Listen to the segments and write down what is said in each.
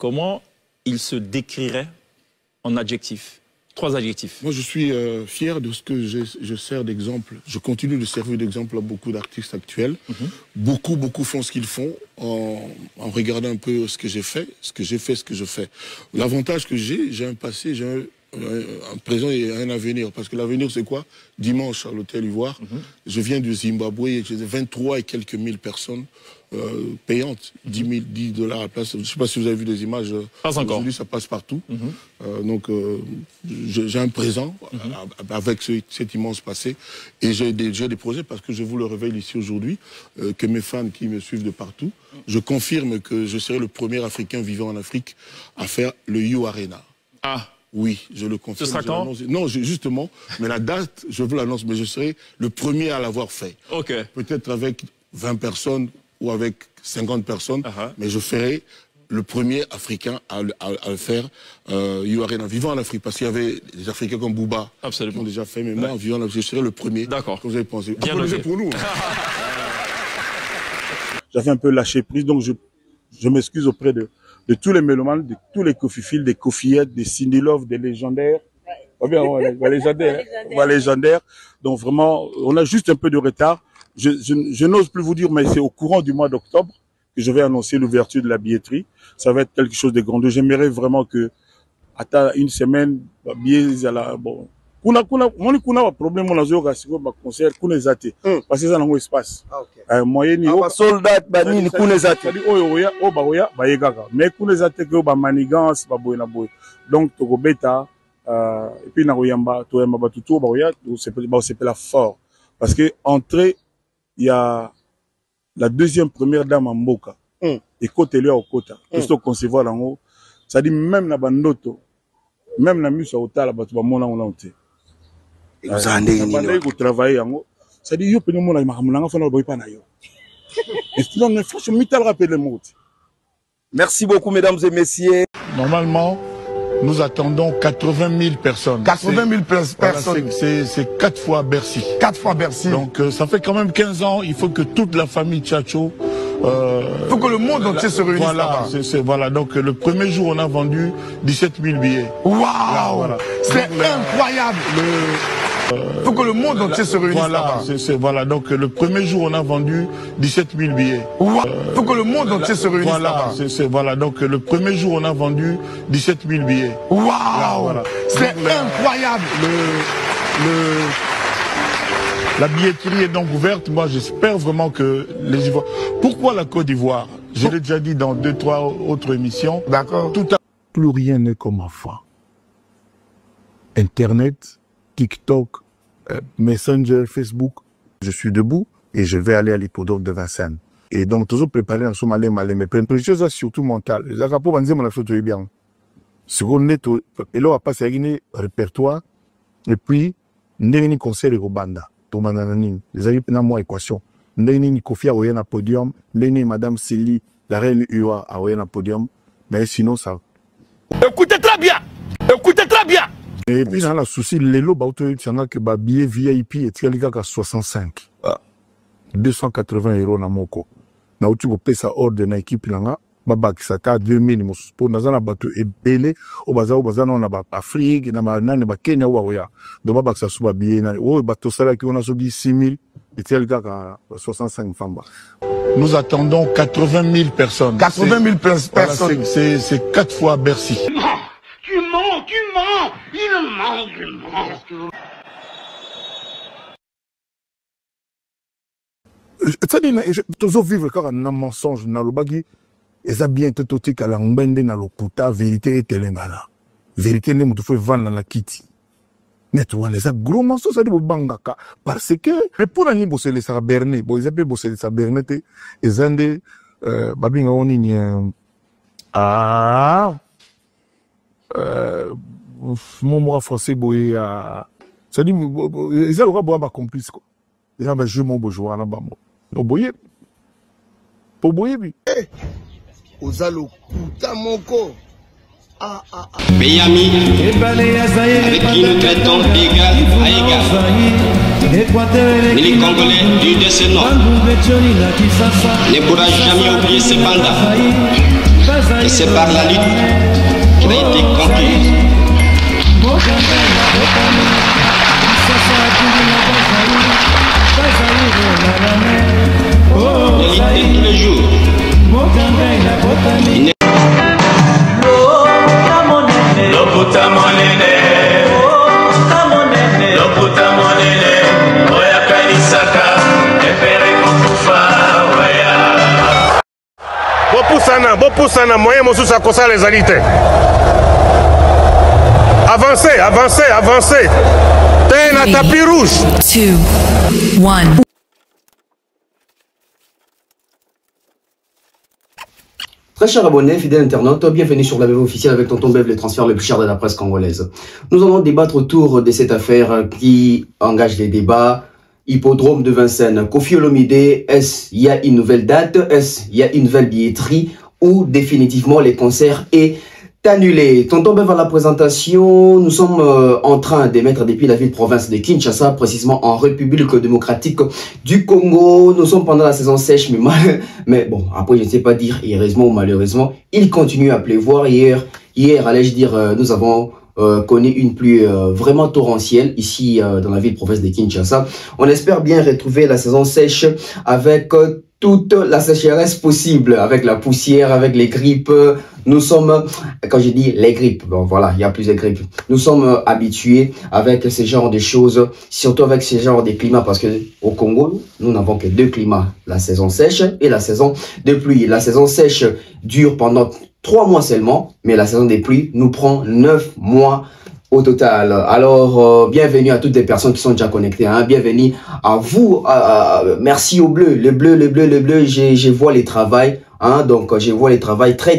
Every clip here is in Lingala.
comment il se décrirait en adjectifs? 3 adjectifs. Moi, je suis fier de ce que je sers d'exemple. Je continue de servir d'exemple à beaucoup d'artistes actuels. Beaucoup font ce qu'ils font en regardant un peu ce que j'ai fait, ce que je fais. L'avantage que j'ai un passé, j'ai un présent et un avenir. Parce que l'avenir, c'est quoi? Dimanche, à l'Hôtel Ivoire, je viens du Zimbabwe, j'ai 23 et quelques mille personnes payantes, 10 $ à la place. Je ne sais pas si vous avez vu des images. Pas encore. Aujourd'hui, ça passe partout. Donc, j'ai un présent avec cet immense passé. Et j'ai des projets, parce que je vous le révèle ici aujourd'hui, que mes fans qui me suivent de partout, je confirme que je serai le premier Africain vivant en Afrique à faire le You Arena. Ah. Oui, je le confirme. Ce sera quand? Non, justement, mais la date, je vous l'annonce, mais je serai le premier à l'avoir fait. Ok. Peut-être avec 20 personnes ou avec 50 personnes, mais je serai le premier Africain à le faire, You Arena, vivant en Afrique, parce qu'il y avait des Africains comme Booba qui ont déjà fait, mais moi, vivant en Afrique, je serai le premier. D'accord. Comme vous avez pensé. Bien noté. Pour nous. J'avais un peu lâché prise, donc je m'excuse auprès de tous les mélomanes, de tous les Kofifils, des Kofiettes, des Cindy Love, des légendaires. Légendaires. Donc vraiment, on a juste un peu de retard. Je n'ose plus vous dire, mais c'est au courant du mois d'octobre que je vais annoncer l'ouverture de la billetterie. Ça va être quelque chose de grand. J'aimerais vraiment que, à une semaine, billets à la, bon, kuna problème on a zéro concert kuna zate parce que ça n'a pas espace moyen ni soldat bani ni kuna zate oya oya bayegaka mais kuna zate que ba manigance ba boy na boy donc to beta et puis na oyamba to yamba batuto ba oya c'est la fort parce que entrée il y a la deuxième première dame en Mboka et côté lui au kota pour concevoir en haut ça dit même na bandoto même na musa otala batu ba mona on onté et vous allez vous travailler en haut ça dit yo peni mona makamulanga fona boy pa na yo et donc franchement mital rappelle le mot. Merci beaucoup mesdames et messieurs. Normalement nous attendons 80 000 personnes. 80 000 personnes. Voilà, c'est 4 fois Bercy. 4 fois Bercy. Donc ça fait quand même 15 ans, il faut que toute la famille Tchatcho... faut que le monde entier se réunisse là-bas. Voilà, donc le premier jour on a vendu 17 000 billets. Waouh, voilà. C'est incroyable. Faut que le monde entier se réunisse là-bas. Voilà, donc le premier jour on a vendu 17 000 billets. Faut que le monde entier se réunisse là-bas. Voilà, donc le premier jour on a vendu 17 000 billets. Waouh, voilà. C'est incroyable. La billetterie est donc ouverte. Moi, j'espère vraiment que les Ivoiriens... Pourquoi la Côte d'Ivoire? Je l'ai déjà dit dans 2-3 autres émissions. D'accord. Plus rien n'est comme avant. Internet, TikTok, Messenger, Facebook. Je suis debout et je vais aller à l'hippodrome de Vincennes. Et donc, toujours préparer en somalais, malais, mais plein de choses, surtout mentales. Les rapports, on dit, mon affaire, tu bien. Ce qu'on est, et là, on va passer à un répertoire, et puis, on a un conseil de Robanda. Les amis dans moi équation ndeni Kofi a na podium ndeni madame Célie la reine Uwa a na podium mais sinon ça écoutez très bien et puis dans la souci lelo ba auto tianga que ba billet VIP et tianga ka 65 280 € na moko na uti ko pesa ordre na équipe langa ba bakisata 2000 pour nazana bato ebele o bazana na ba Afrique na nane ba Kenya wa ya do ba bakisa suba billet na o bato sala ki on a sobi 6000 et tel gars 65 famba. Nous attendons 80 000 personnes. 80 000 personnes. Voilà, c'est 4 fois Bercy. Tu mens, il ment. C'est-à-dire, toujours vivre quand on a un mensonge dans le bagui, et ça bien tout autant qu'à l'ambende dans le puta, vérité est telengana. Vérité n'est pas vendre dans la kitty. Nettoie les gros mensonges, ça dit bangaka. Parce que, mais pour aller bosser les sabernes, bon, ils appellent bosser les sabernes, ils ont des, babinga on y mon moi français, boy, ça dit, ils ont le droit complice, quoi. Ils ont je mon bourgeois, là, bas, au boyer. Pour boyer, oui. Ozalo, putain, mon co. Miami, avec qui nous traitons d'égal à égal. Mais les Congolais du décès nord ne pourra jamais oublier ces bandas. Et c'est par la lutte qu'elle a été conquise. L'élite de tous les jours. Bopusana, moyen mosusu akosa les alités. Avancez, avancez, avancez. T'es un tapis rouge. 2, 1. Très chers abonnés, fidèles internautes, bienvenue sur la web officielle avec Tonton Bev, les transferts les plus chers de la presse congolaise. Nous allons débattre autour de cette affaire qui engage les débats. Hippodrome de Vincennes, Koffi Olomide, est-ce qu'il y a une nouvelle date? Est-ce qu'il y a une nouvelle billetterie? Ou définitivement les concerts est annulé? Tonton Bev à la présentation, nous sommes en train d'émettre depuis la ville-province de Kinshasa, précisément en République démocratique du Congo. Nous sommes pendant la saison sèche, mais bon, après je ne sais pas dire heureusement ou malheureusement, il continue à pleuvoir. Hier allais-je dire, nous avons connu une pluie vraiment torrentielle ici dans la ville-province de Kinshasa. On espère bien retrouver la saison sèche avec toute la sécheresse possible, avec la poussière, avec les grippes. Nous sommes, quand je dis les grippes, bon voilà, il y a plusieurs grippes. Nous sommes habitués avec ce genre de choses, surtout avec ce genre de climat, parce que au Congo, nous n'avons que deux climats, la saison sèche et la saison de pluie. La saison sèche dure pendant 3 mois seulement, mais la saison des pluies nous prend 9 mois au total. Alors, bienvenue à toutes les personnes qui sont déjà connectées. Hein. Bienvenue à vous. Merci au bleu. Le bleu, je vois les travails. Hein. Donc, je vois les travails très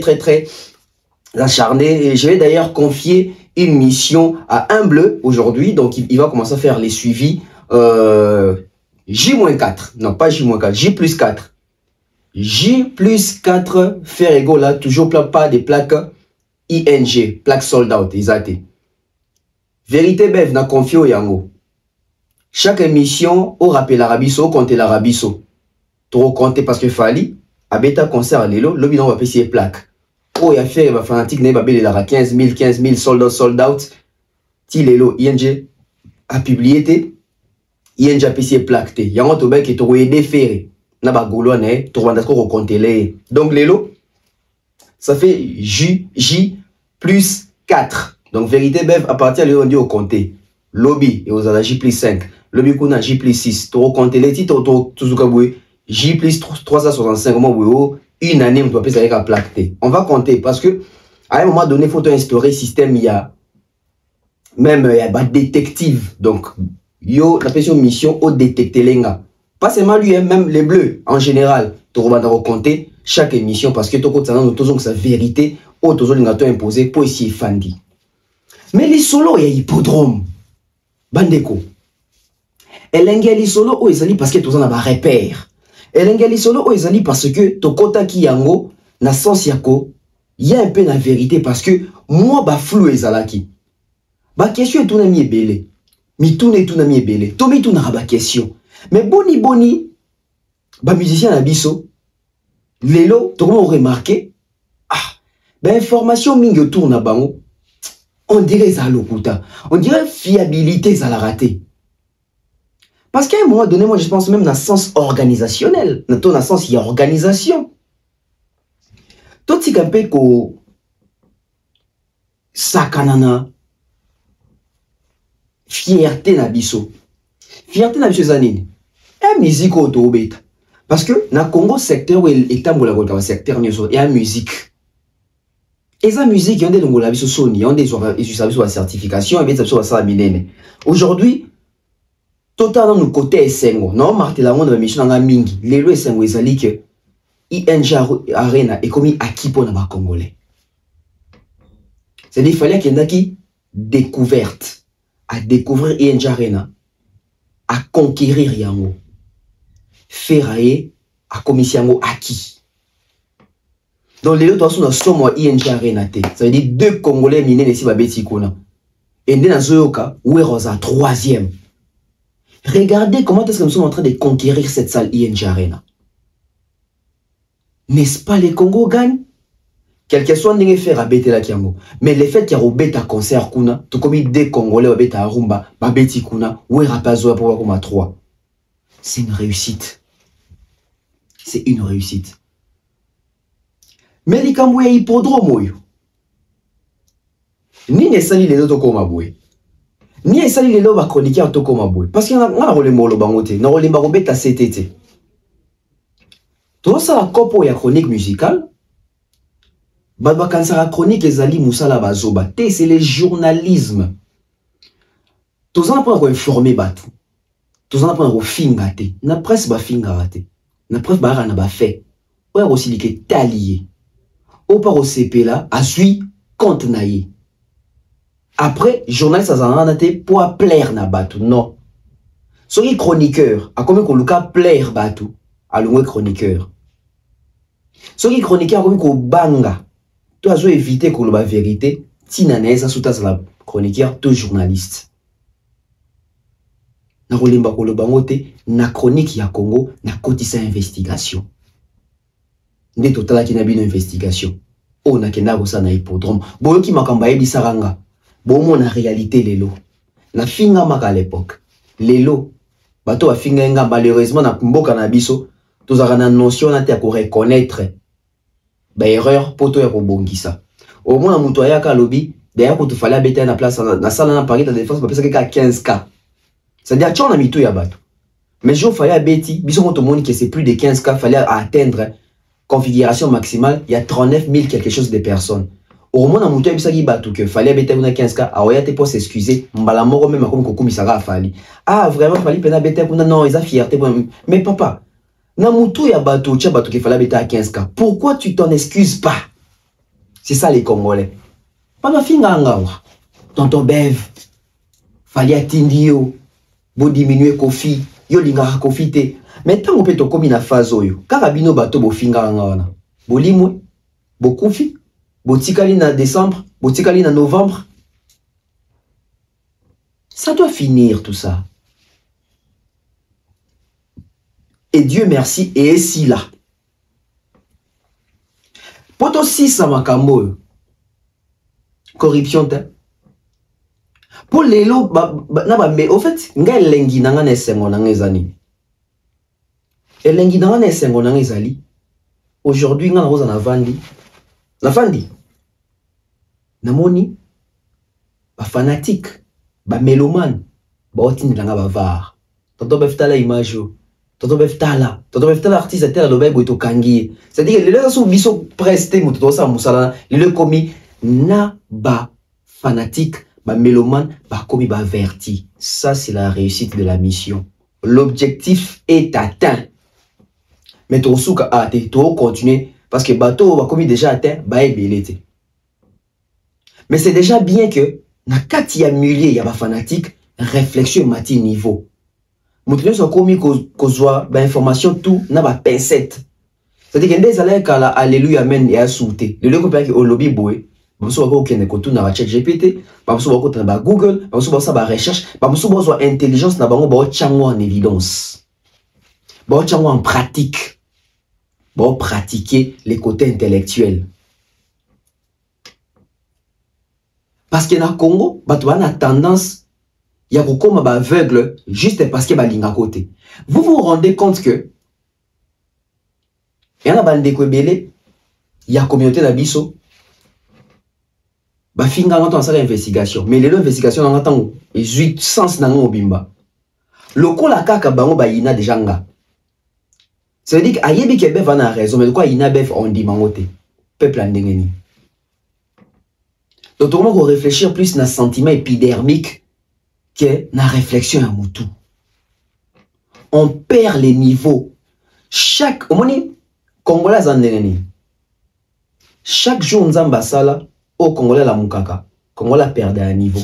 acharnés. Et je vais d'ailleurs confier une mission à un bleu aujourd'hui. Donc, il va commencer à faire les suivis. J-4. Non, pas J-4. J+4. J+4 Ferrego là, toujours pas des plaques ING, plaques sold out, exacté. Vérité Bev n'a confié au Yango. Chaque émission, on rappelle l'Arabiso, compte l'Arabiso. Trop compté parce que Fali, à bêta concert Lelo, le bilan va payer plaques. Oh, il y a fait, ma fanatique n'est pas belle, il a 15 000 sold out. Ti Lelo, ING a publié, ING a payé plaques. Yango Tobek est trouvé déféré. Donc Lelo, ça fait J plus 4. Donc vérité Bev à partir de on dit au compté. Lobby et aux ala J+5. Lobby kuna J+6. Tu compter les titres J plus 365 mois une année on doit payer avec la plaque. On va compter parce que à un moment donné il faut instaurer système, il y a même il y a des détectives. Donc yo la mission au détecter les gars. Pas seulement lui, même les bleus en général. Tu vas compter chaque émission parce que tu as sa vérité ou tu as imposé pour essayer Fandi. Mais les solos, il y a hippodrome. Bandeko. Et les solos, ils sont parce que tu as un repère. Et les solos, ils sont parce que tu as qui yango, na sens yako, il y a un peu la vérité parce que moi, ba flou et zalaki. Ba question est tout nami belé. Mi tout n'est tout nami belé. Tomi tout n'a ba question. Mais boni, bah musicien à biso, Lelo, tout le monde remarqué, ben information mingo tourne à bango, on dirait ça l'okuta, on dirait fiabilité ça l'a raté. Parce qu'à un moment donné, moi je pense même dans le sens organisationnel, dans le sens il y a organisation. Tout ce qui est ko sakanana, fierté na biso. Fierté na biso zanini. La musique autobeta. Parce que dans le Congo, secteur où il est un secteur, il y a la musique. Et la musique, il y a des Sony, il y a des certifications, il y a des aujourd'hui, totalement nous côté Essengo. Non, Martin Lamont de la mission dans la mingi. Les lois Essengo, ils ont dit que ING Arena est commis à qui pour les Congolais. C'est-à-dire qu'il fallait qu'il y ait une découverte. À découvrir ING Arena. À conquérir Yango. Ferrailler à commission acquis. Donc les autres sont somme ING Arena. Ça veut dire 2 Congolais minés ici à Betikona. Et dans Zoyoka, où est Rosa 3e. Regardez comment est-ce que nous sommes en train de conquérir cette salle ING Arena. N'est-ce pas les Congo gagnent? Quel que soit n'engé faire abete la kiango. Mais le fait qu'il y a robé ta concert kuna, tout comme des Congolais abete à rumba, babeti kuna, ou rapazo pour comme à 3. C'est une réussite. C'est une réussite. Mais les Camboué hippodrome, ni ne sali les autres comme aboué. Ni ne sali les autres chroniqueurs to comme aboué. Parce qu'il y a un rôle molo bangote, na rôle marobé ta CTT. Tout ça la copo ya chronique musicale. Badba kansara chronique ezali musala bazoba. C'est le journalisme. Tout ça apprendre à informer batu. Tout ça apprendre à fingate. Na presse ba fingate. Na presse ba rana ba fait. Ou aussi like talié. Ou par au CP là, a sui compte naïe. Après, journaliste ça s'en a pour plaire na batu. Non. Soki chroniqueur, a combien qu'on luka plaire batu, a l'oué chroniqueur. Soki chroniqueur a combien qu'on banga. Tu as évité qu'on la vérité, tinanaise, sous-tas la chroniqueur, tout journaliste. Na rolimba ko le bangote, na chronique ya Congo, na kotisa investigation. Nde total qui na bino investigation. O na kenda ko sa na hippodrome. Boyo ki makamba yebi saranga. Bomo na réalité lelo. Na finga maka à l'époque. Lelo. Bato a finga nga malheureusement na mboka na biso. Tozaka na notion na te ko reconnaître. Ba erreur poto ya ko bongisa. Au moins na muto ayaka lobi. D'ailleurs ko to fallait abeta na place na sala na Paris de défense ba pesa ka 15K. C'est-à-dire tu on a mito ya bato. Mais je fallait abeti, biso ko to moni que c'est plus de 15K, fallait atteindre configuration maximale, il y a 39 000 quelque chose de personnes. Au moins, on a dit que fallait bêter 15K, a pour s'excuser, mbala moro même comme Kokou Misara a fallu. Ah, vraiment, fallait pena bêter, non, ils ont fierté. Mais papa, na moutou ya bateau, tu as bateau qu'il fallait bêter à 15K. Pourquoi tu t'en excuses pas? C'est ça les Congolais. Pas ma finga ngawa. Tonton Bev, fallait atteindre yo, bo diminuer Kofi, yo lingara Kofi te. Mais tant qu'on peut te commis na phase yo, carabino bateau bo finga ngana. Bo limwe, bo Kofi. Botikali na décembre, botikali na novembre. Ça doit finir tout ça. Et Dieu merci, et ici là. Poto 6 à makambo. Corruption te. Pour les lots, mais au fait, nga elengi nanga nesengo nanga ezani. Elengi nanga nesengo nanga ezali. Aujourd'hui, nga na rosa na vandi. La fandi. Namoni. Ba fanatique. Ba mélomane. Ba otini langa ba var. Tonton beftala image. Tonton beftala. Tonton beftala artiste à terre le bébé to kangi. C'est-à-dire que les gens sont biso presté muto sa musala. Les commis na ba fanatique. Ba mélomane. Ba commis ba verti. Ça c'est la réussite de la mission. L'objectif est atteint. Mais ton souka a été. Tu continuer. Parce que bateau va commis déjà atteint, bah ébélité. Mais c'est déjà bien que, na kati ya milliers ya ba fanatique, réflexion mati niveau. Moutonyo so commis kozwa ba information tout na ba pincette. C'est-à-dire que des allez kala alléluia amen et asouté. Le lieu qu'on peut au lobby boy, bamuso bako kende ko tout na ba chat GPT, bamuso bako na ba Google, bamuso bako ba recherche, bamuso bako intelligence na bango ba chango en évidence. Ba chango en pratique. Bon, pratiquer les côtés intellectuels. Parce que dans le Congo, il y a une tendance, il y a beaucoup d'aveugle juste parce que y a un côté. Vous vous rendez compte que il y a il y a une communauté d'abisso, il y a une investigation. Mais les investigations, ils ont un sens dans le bimba. Le coup, la kaka bango il y a déjà un. Ça veut dire qu'Ayebi Kebef a raison, mais de quoi Inabef on dit mangoté. Peuple en dengeni. Donc, on va réfléchir plus dans le sentiment épidermique que dans la réflexion à Moutou. On perd les niveaux. Chaque, au moins, Congolais en dengeni. Chaque jour, on zambasala, au Congolais la moukaka. Congolais perd un niveau.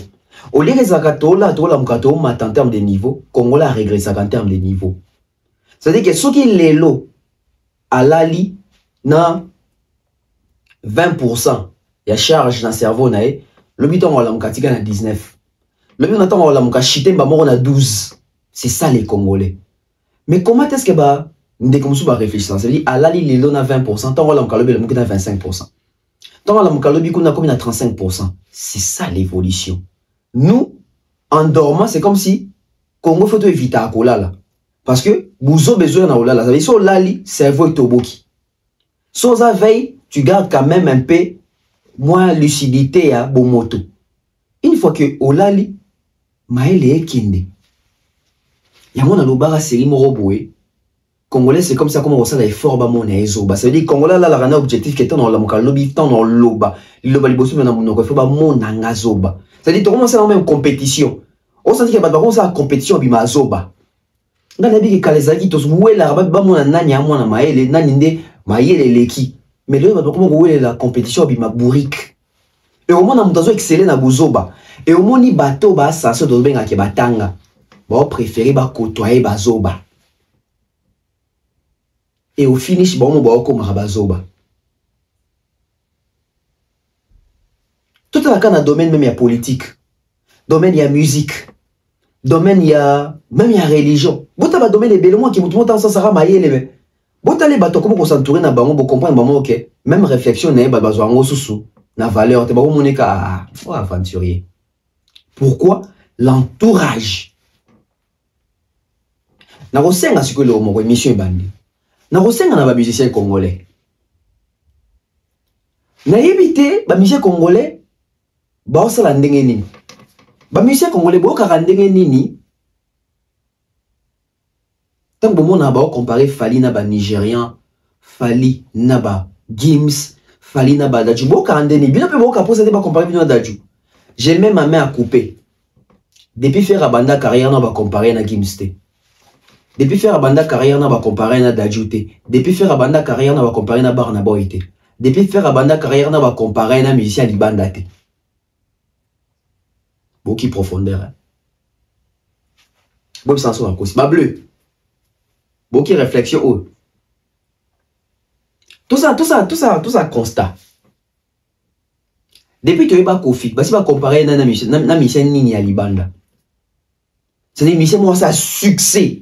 Au lieu de zakato, la tola moukato, mat en termes de niveau, Congolais a régressé en termes de niveau. C'est-à-dire que ceux qui les lots à l'ali, na 20%, il y a charge dans le cerveau, le biton on l'a mkatika na 19. Le biton on l'a mkachité, on a 12. C'est ça les Congolais. Mais comment est-ce que nous réfléchissons? C'est-à-dire à l'ali, les lots na 20%, on l'a mkalobe le mkina 25%. Tant la mukalobi qu'on a comme 35%. C'est ça l'évolution. Nous, en dormant, c'est comme si Congo faut éviter à Kolala. Parce que vous avez besoin de Olala. Ça veut dire que Lali, cerveau et toboki. Sans la veille, tu gardes quand même un peu moins lucidité à Bomoto. Une fois que Olali, Maël est kinde. Yamon a l'obara série moroboué. Congolais, c'est comme ça comme on ressent l'effort ba mon ezoba. Ça veut dire Congolais là la rana objectif qui est dans la muka lobby tant dans loba. Loba liboso na monoko faut ba mon nangazoba. Ça veut dire tu commences à la même compétition. On sent qu'il y a pas de compétition bima zoba. Dans les big kalezaki tos wela ba mon nani a mon na maele nani nde maele leki. Mais le ba comment wela la compétition bima bourrique. Et au moins na mutazo exceller na buzoba. Et au moins ni bateau ba ça se do benga ke batanga. Ba préférer ba côtoyer ba zoba. Et au finish, bon, on comme Rabazoba. Tout à la domaine même il y a politique, domaine il y a musique, domaine il y a même il y a religion. Bon, t'as domaine les belles qui montent en sens à ramailler les. Bon, t'as les bateaux comment on s'entourer na bango, bon comprendre bango ok. Même réflexion n'est pas besoin en sous na valeur. T'es pas où monéka aventurier. Pourquoi l'entourage? Na rosenga ce que le mot émission bandi. Na rosenga na ba musicien congolais. Na éviter ba musicien congolais ba osala ndenge nini. Ba musicien congolais bo ka ndenge nini. Tant que mon ba comparer Fali na ba nigérian, Fali na ba Gims, Fali na ba Dadju bo ka ndeni. Bien peu bo ka poser ba comparer bino Dadju. J'ai même ma main à couper. Depuis faire abanda carrière na ba comparer na Gims te. Depuis faire abanda carrière na ba comparer na Dadjouté. Depuis faire abanda carrière na ba comparer na Barna Boyté. Depuis faire abanda carrière na ba comparer na musicien Libanda té. Beaucoup profondeur. Hein? Beaucoup sens en cause. Ma bleu. Beaucoup réflexion. Oh. Tout ça constat. Depuis que tu es pas Kofi, bah si va comparer na musicien nini à Libanda. C'est-à-dire musicien moi ça succès.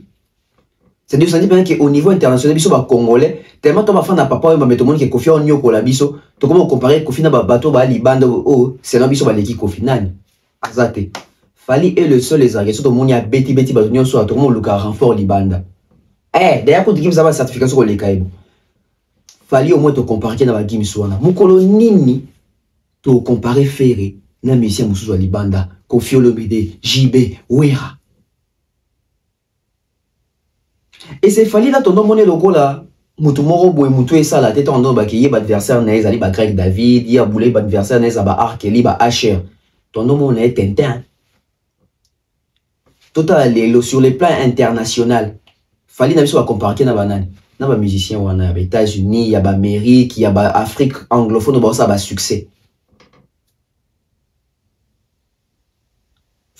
C'est-à-dire qu'au niveau international, biso ba congolais, tellement to ba fan na papa ba meto monde que Kofi on nyoko la biso, to comment comparer Kofi na ba bateau ba Libanda oh, c'est na biso ba leki Kofi nani. Azate. Fali est le seul les agressions to monde ya beti ba nyo so to comment luka renfort Libanda. Eh, d'ailleurs quand tu ba certification le kaïbo. Fali au moins to comparer na ba Gims wana. Mukolo nini to comparer Ferré na musicien mususu wa Libanda, Kofi Olomide, JB, Wera. Et c'est Fali là ton nom monnaie logo là. Moutou moro boy moutou et ça la tête en nom bah qui y a adversaire nez ali bah Greg David, y a boulé bah adversaire nez bah Arkeli bah Asher. Ton nom monnaie Tintin. Total sur les plans internationaux. Fali n'a pas comparer na banane. Na ba musicien ou na États-Unis, y a bah Amérique, y a bah Afrique anglophone bah ça bah succès.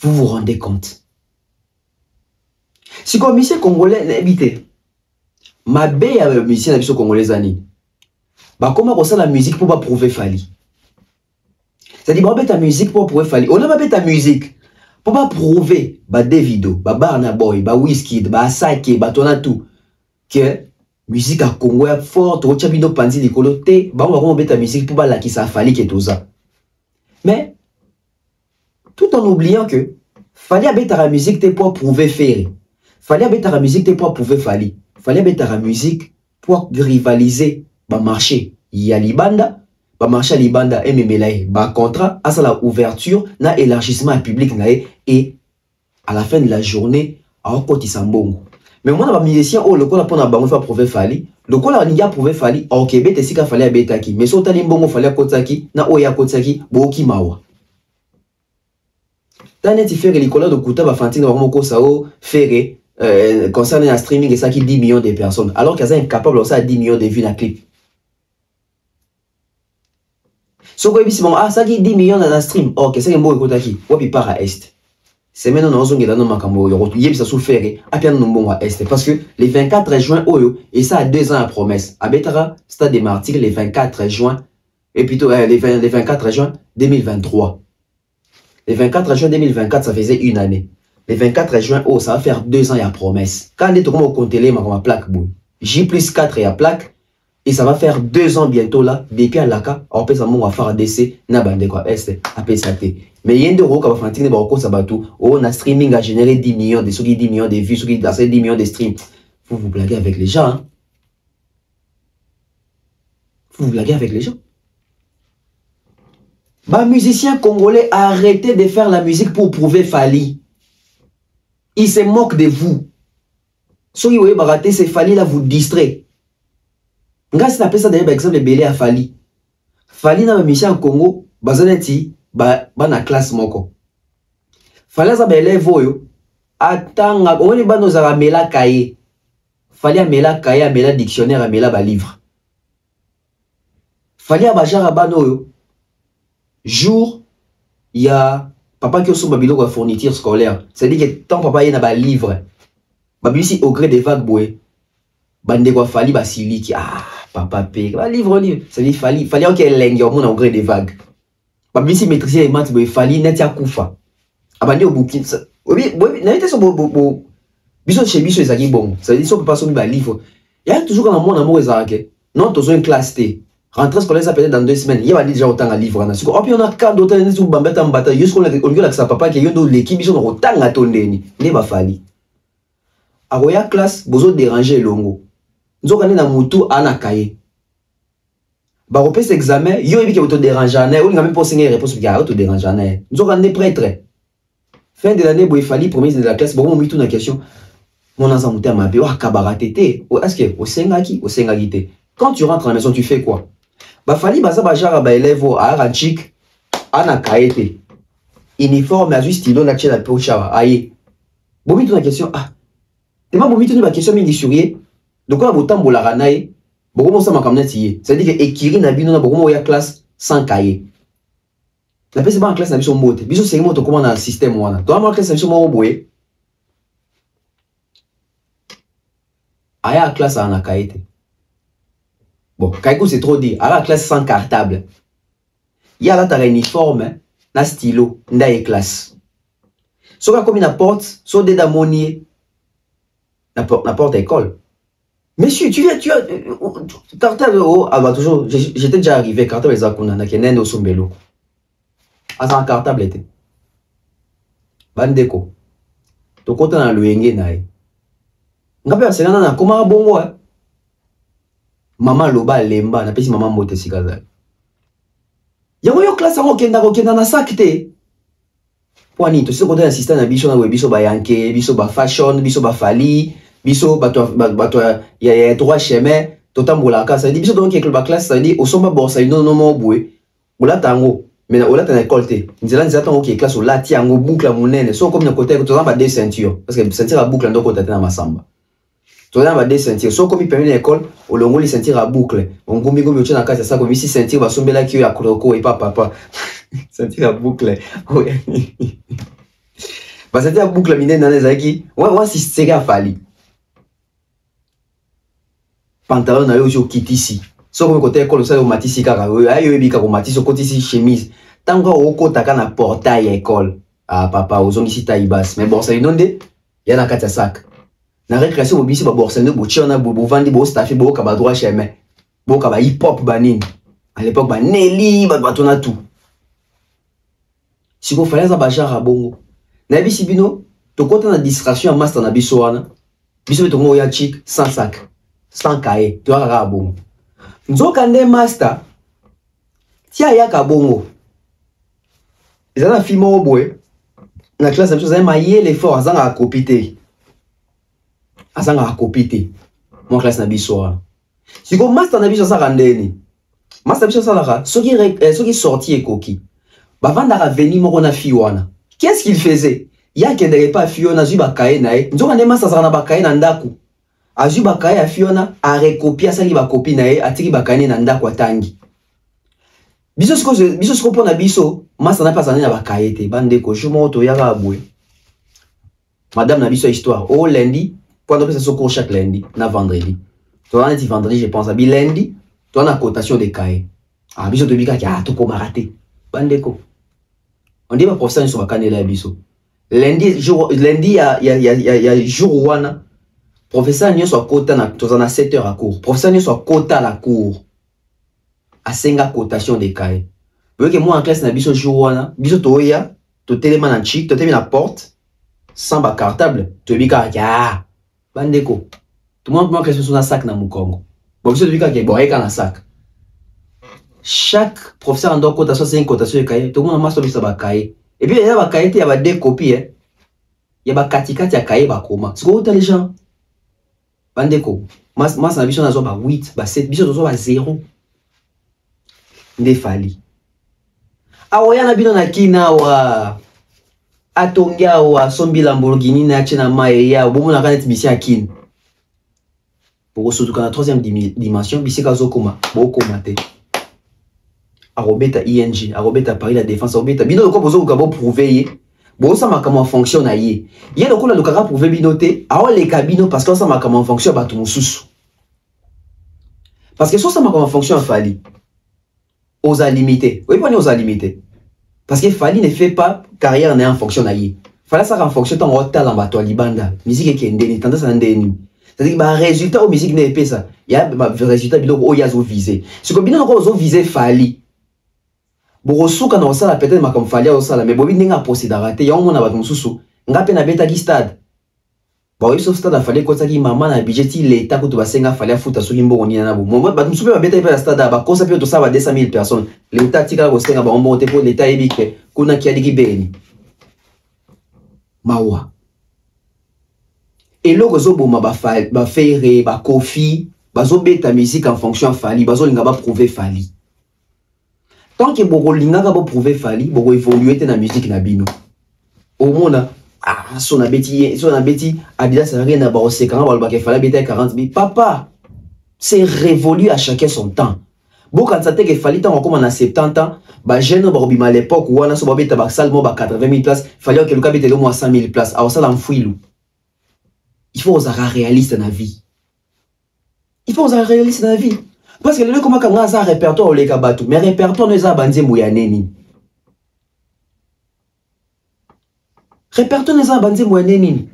Vous vous rendez compte? Si comme musicien congolais habité, ma belle à musicien congolais ani, bah comment ça la musique pour pas prouver Fali. C'est-à-dire bah ta musique pour prouver Fali. On a pas ta musique pour pas prouver bah Davido, bah Barna Boy, bah Wizkid, bah Sake, bah Tonatu que musique à Congo est forte. Au Chabino Panzi de Coloté, bah on va ta musique pour pas la qui ça Fali qui est tout ça. Mais tout en oubliant que Fali habite la musique t'es pour prouver Ferré. Fallait mettre la musique pour prouver Fali. Fallait mettre la musique pour rivaliser. Bah marché, il y a Libanda. Bah marché à Libanda et Memelaye. Bah contrat, à ça la ouverture, na élargissement public na et à la fin de la journée, à côté Sambongo. Mais moi, on a musicien, oh, le coup là pour na bango faire prouver Fali. Le coup là, on y a prouvé Fali. Ok, bête si qu'il fallait bête qui. Mais si on t'a dit bongo fallait Kotaki, na oya Kotaki, boki mawa. T'as net fait les collègues de Kouta, bah Fantine, vraiment sao, Ferré. Concernant le streaming et ça qui 10 millions de personnes alors qu'ils sont incapables de ça 10 millions de vues dans le clip. Si vous avez ça qui 10 millions dans le stream, ok, c'est un bon écoute qui wapi part à est. C'est maintenant nous avons dans nos macambo y ça souffert à bien nous bon à est parce que les 24 juin oyo et ça a 2 ans à promesse. À Betara Stade des Martyrs les 24 juin et plutôt les 24 juin 2023. Les 24 juin 2024 ça faisait une année. Le 24 juin, oh, ça va faire 2 ans, il y a promesse. Quand on est au compte télé, ma plaque, J plus 4, il y a plaque. Et ça va faire 2 ans bientôt là, depuis à l'aka, on peut s'en faire DC, na bande quoi, est, APSAT. Mais il y a des gens qui vont faire des ça bateau, on a streaming à générer 10 millions, de ceux qui 10 millions de vues, ceux qui ont 10 millions de streams. Faut vous blaguer avec les gens, hein. Faut vous blaguer avec les gens. Bah, musiciens congolais, arrêtez de faire la musique pour prouver Fali. Ils se moquent de vous. Ceux qui voyez barater, c'est Fali là, vous distrait. Nga si napesa d'ailleurs par exemple belé à Fali. Fali na musicien en Congo, bazaneti ba na classe moko. Fali za belé voyo atanga on ba no za mela kaye. Fali a mela kaye, a mela dictionnaire, a mela ba livre. Fali a ba jara banoyo. Jour il y a papa qui a babilo ko fourniture scolaire. C'est-à-dire que tant papa y na ba livre. Babisi au gré des vagues boué. Bande quoi Fali ba siliki papa paye ba livre ça dit Fali OK lengi au monde au gré des vagues babisi maîtriser les maths boy Fali netia kufa abandi au bouquin oui na été so bo biso chez biso ezaki bon ça dit so peut pas so ba livre il y a toujours un monde amour ezake non tozo une classe T rentrée scolaire ça peut-être dans 2 semaines il y a déjà autant à livre na siko puis on a cas d'autres ne sou bambeta mbata jusqu'on la ça papa qui yondo l'équipe biso no autant à tondeni ne ba Fali aroya classe bozo déranger longo nzokane na mutu ana kaye ba repese examen yo ebi ke auto déranger na ou nga même pas signer réponse bien auto déranger na nzokane prêtre fin de l'année bo Fali premier de la classe bon mi tout na question mon enza mutu ma be wa kabaratete ou est-ce que au sengaki te quand tu rentres à la maison tu fais quoi ba Fali baza ba jara ba élève a ranchik ana kaye te uniforme a juste stylo na tchela pocha aye bo mi tout na question te ma bo mi tout na question mingi sourier. Donc on a autant de la ranaï, beaucoup ça m'a comme netier. C'est-à-dire que écrire na bino na beaucoup ya classe sans cahier. La peste pas en classe na biso mote. Biso c'est moto comment dans le système wana. Toi en classe na biso mo boye. Aya classe en cahier. Bon, cahier c'est trop dit. Aya classe sans cartable. Il y a là ta uniforme na stylo nda classe. So comme une porte, so de damonier. La porte école. Monsieur, tu as cartable toujours j'étais déjà arrivé cartable les akuna na kenene au sombelo. Asa cartable était. Bandeko. To kota na luenge nae. Ngape asenana na koma bongo Maman loba lemba na pesi maman mote sikaza. Yango yo classe ngo kenda na sakte. Poani to se kota na système na biso na webiso ba yanke, biso ba fashion, biso ba Fali. Biso bato il y a 3 chemins totambola ka ça dit biso donc que ba classe ça dit au somba borsa non mo boué ola tango mais ola ta école té nzela nzata ngo ki classe ola ti yango boucle monene so comme na côté to ba deux ceintures parce que ceinture à boucle ndoko tata na masamba to na ba deux ceintures so comme permis l'école o longo li ceinture à boucle on gombi gombi na ka ça comme ici ceinture ba sombela ki ya kroko et papa ceinture à boucle ba ceinture à boucle mine na zaki wa si c'est ga Fali pantalon na yo aussi au kitisi so comme côté école ça au matisi kaka ayo ebika ko matisi ko tisi chemise tango okota kana portail école papa ozongi si taibas mais bon ça inonde ya na kati sac na récréation obisi ba borsa no bochiona bo vandi bo staff bo ka ba droit chemin bo ka ba hip hop banini à l'époque ba Nelly ba batona tout si ko fallait za ba jara bongo na bisi bino to kota na distraction master na biso wana biso to ngo ya chic sans sac sans cahier, tu as un bon. Nzokande master, tia ya kabongo. Ils ont un film au bois. La classe de choses, mailler l'effort, azanga a copité. Azanga a copité. Mon classe n'a bisoa. Si comme master n'a bisoa ça randeni. Master bisoa ça là, ceux qui sorti et coquille. Bah vanda venir mon na fiwana. Qu'est-ce qu'il faisait? Ya kendere pas fiona zuba kae nae. Nzokande master ça na ba kae na ndaku. Azu bakaye a fiona a recopier ça li ba copie nae atiki bakane na ndako atangi. Biso sko pona biso masa na pas na bakaye te bande ko jumo to yaka abwe. Madame na biso histoire au lundi pendant que ça se court chaque lundi na vendredi. To na dit vendredi je pense à bi lundi to na cotation de cahier. Biso to bika ki to ko maraté. Bande ko. On dit ba professeur ni so bakane la biso. Lundi ya jour wana Professeur n'y soit quota na tous en 7 heures à cours. Professeur n'y soit quota à la cour. À 5 cotation des cahiers. Vous voyez que moi en classe na biso jouana, biso toya, to téléman en chic, to téléman la porte, sans ba cartable, to bika ya. Bandeko. Tout le monde moi classe sur un sac na mukongo. Bon biso to bika ke boye ka na sac. Chaque professeur en doit cotation 5 cotation des cahiers, tout le monde masse sur ba cahier. Et puis il y a ba cahier, il y a ba 2 copies hein. Il y a ba katikati ya cahier ba koma. C'est quoi les gens? Bandeko. Mas na biso na zo ba 8, ba 7, biso zo ba 0. Ndefali. Awoya na bino na kina wa atongia wa sombi Lamborghini na chena mae ya bomo na kanet bisi akin. Pour surtout quand la 3e dimension bisi kazo koma boko mate. Arobeta ING, arobeta Paris la défense, arobeta bino ko bozo ko prouver bo ça ma comment fonctionne aye. Yé le ko la lokara prouver binoté, awa les cabino parce que ça ma comment fonctionne ba tout mususu. Parce que ça ma comment fonctionne fali. Aux limité. Oui, on aux limité. Parce que Fali ne fait pas carrière en fonction d'ailleurs. Fallait ça en fonction de ton retard en bateau libanda. Musique qui est ndeni, tendance à ndeni. C'est-à-dire que résultat au musique n'est pas ça. Il y a un résultat bilo où il y a visé. Ce que bien encore aux visé Fali. Borosu quand on ça la peut-être ma comme Fali au ça mais bobi n'enga procéder raté. Il y a un monde à battre mususu. Ngape na beta qui stade. Bon, il sauf stade a fallu quoi ça qui maman na budget l'état que tu vas senga fallait foutre sur limbo on y en a bon. Moi ba mususu ba beta pas stade ba ko ça peut to ça va 200 000 personnes. L'état tika ko senga ba on monter pour l'état ebike kuna ki adiki beni. Mawa. Et logo zo boma ba faire ba kofi, ba zo beta musique en fonction Fali, ba zo linga ba prouver Fali. Tant que boko linga ba prouver Fali, boko évoluer na musique na bino. Au monde ah, son abeti, Adidas n'a rien à voir au séquent, on va faire la 40 000. Papa, c'est révolu à chacun son temps. Bon, quand ça t'est qu'il fallait tant comme on a 70 ans, bah, jeune, à l'époque où on a souvent bête à salement, 80 000 places, fallait que le cabet ait au moins 100 000 places. Alors ça, l'enfouille. Il faut aux réaliste dans la vie. Il faut aux réaliste dans la vie. Parce que le comment on a un répertoire au Lekabatou, mais répertoire ne zabandé mouyaneni. Répertoire ne zabandé mouyaneni.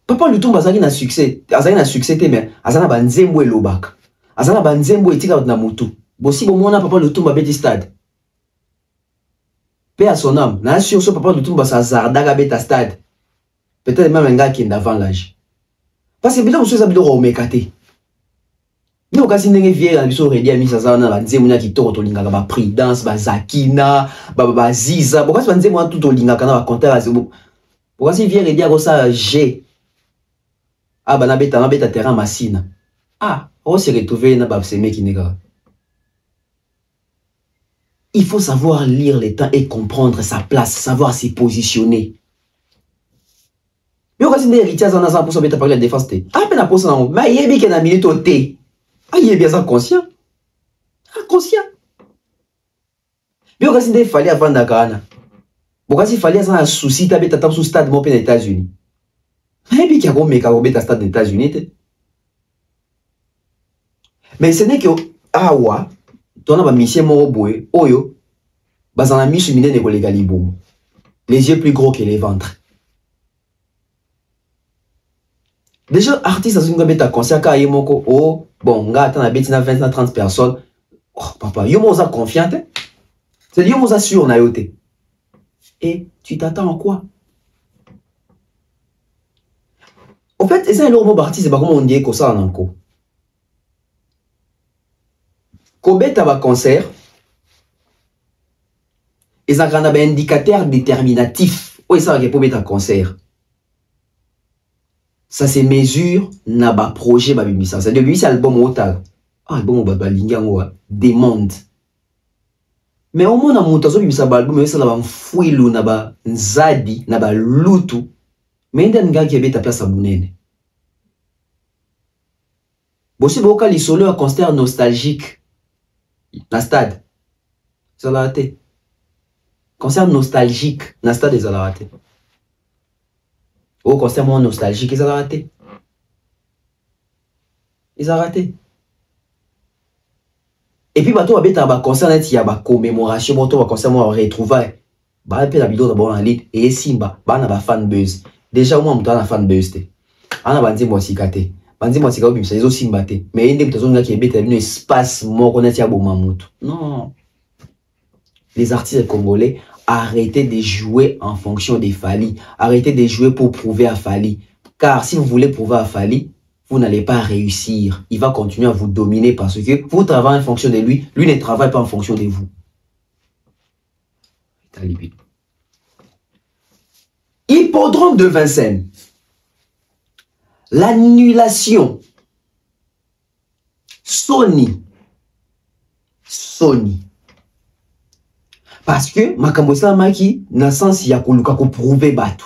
Papa Lutumba azali na succès mais azana banzembo elobaka. Azana banzembo etika na mutu. Bosi bomona papa Lutumba beti stade. Paix à son âme. Na sur ce papa Lutumba sa zardaga beta stade. Peut-être même un gars qui est d'avant l'âge. Parce que bilo muso zabilo ro mekate. Ni okasi ndenge vie na biso redia mi sazana banzembo nya kitoko to lingaka ba prudence ba zakina ba ziza. Bokasi banzembo tout to lingaka na ba compteur azebo. Bokasi vie redia ko sa G. Ah, bah, na beta terrain massina. Ah, on s'est retrouvé na ba seme qui nega. Il faut savoir lire les temps et comprendre sa place, savoir s'y positionner. Mais on va se dire héritier en azan pour ça beta parler la défense té. Ah, pena pour ça non, mais yebi que na minute au té. Ah, il est bien ça conscient. Ah, conscient. Mais on va se dire fallait avant d'akana. Pourquoi s'il fallait ça un souci ta beta tam sous stade mon pays aux États-Unis. Mais il y a un stade des États-Unis. Mais ce n'est que Awa, tu as un mission Moroboé, Oyo, dans la mission minée de Galibou. Les yeux plus gros que les ventres. Déjà, artiste, dans une bête à concert, quand il y a oh, bon, gars, t'en as bête 20 à 30 personnes. Oh, papa, yo m'osa confiant. C'est yo m'osa sûr, naïoté. Et tu t'attends à quoi? En fait, c'est un mot artiste, c'est pas comment on dit que ça en encore. Kobe taba concert, et ça a un indicateur déterminatif. Oui, ça va être un concert. Ça c'est mesure n'a pas projet ba bimisa. Ça depuis c'est album otal. Album ba linga des mondes. Mais au moins na montazo bimisa ba album ça la ba fouilu na ba nzadi na ba lutu. Mais il y a un gars qui avait ta place à Mounene. Bossi Boka l'isolo un concert nostalgique. Na stade. Ça l'a raté. Concert nostalgique. Na stade, ça l'a raté. Au concert moins nostalgique, ça l'a raté. Ils ont raté. Et puis, bateau, il y a un concert, il y a une commémoration, bateau, un concert, on retrouve. Bah, la vidéo d'abord en ligne, et Simba, bah, on a fan buzz. Déjà, au moins, on a fan BST. On a bandi mosikate. Bandi mosikate, c'est les aussi mbaté. Mais il y a des personnes qui ont un espace mort, on a dit à Bomamout. Non. Les artistes congolais, arrêtez de jouer en fonction des Fali. Arrêtez de jouer pour prouver à Fali. Car si vous voulez prouver à Fali, vous n'allez pas réussir. Il va continuer à vous dominer parce que vous travaillez en fonction de lui. Lui ne travaille pas en fonction de vous. Hippodrome de Vincennes. L'annulation. Sony. Parce que Makambosa Maki n'a sens ya koluka ko prouver batu.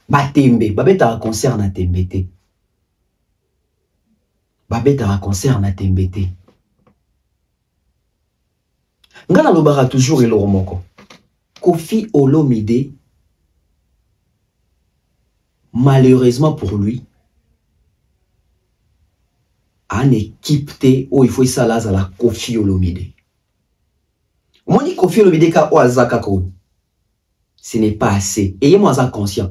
Batembe, babeta concert na tembete. Babeta concert na tembete. Ngana lobara toujours eloro moko. Koffi Olomide, malheureusement pour lui, a une équipe où il faut ça là la Koffi Olomide. Moni Koffi Olomide ka oazaka ko. Ce n'est pas assez. Et moi ça conscient.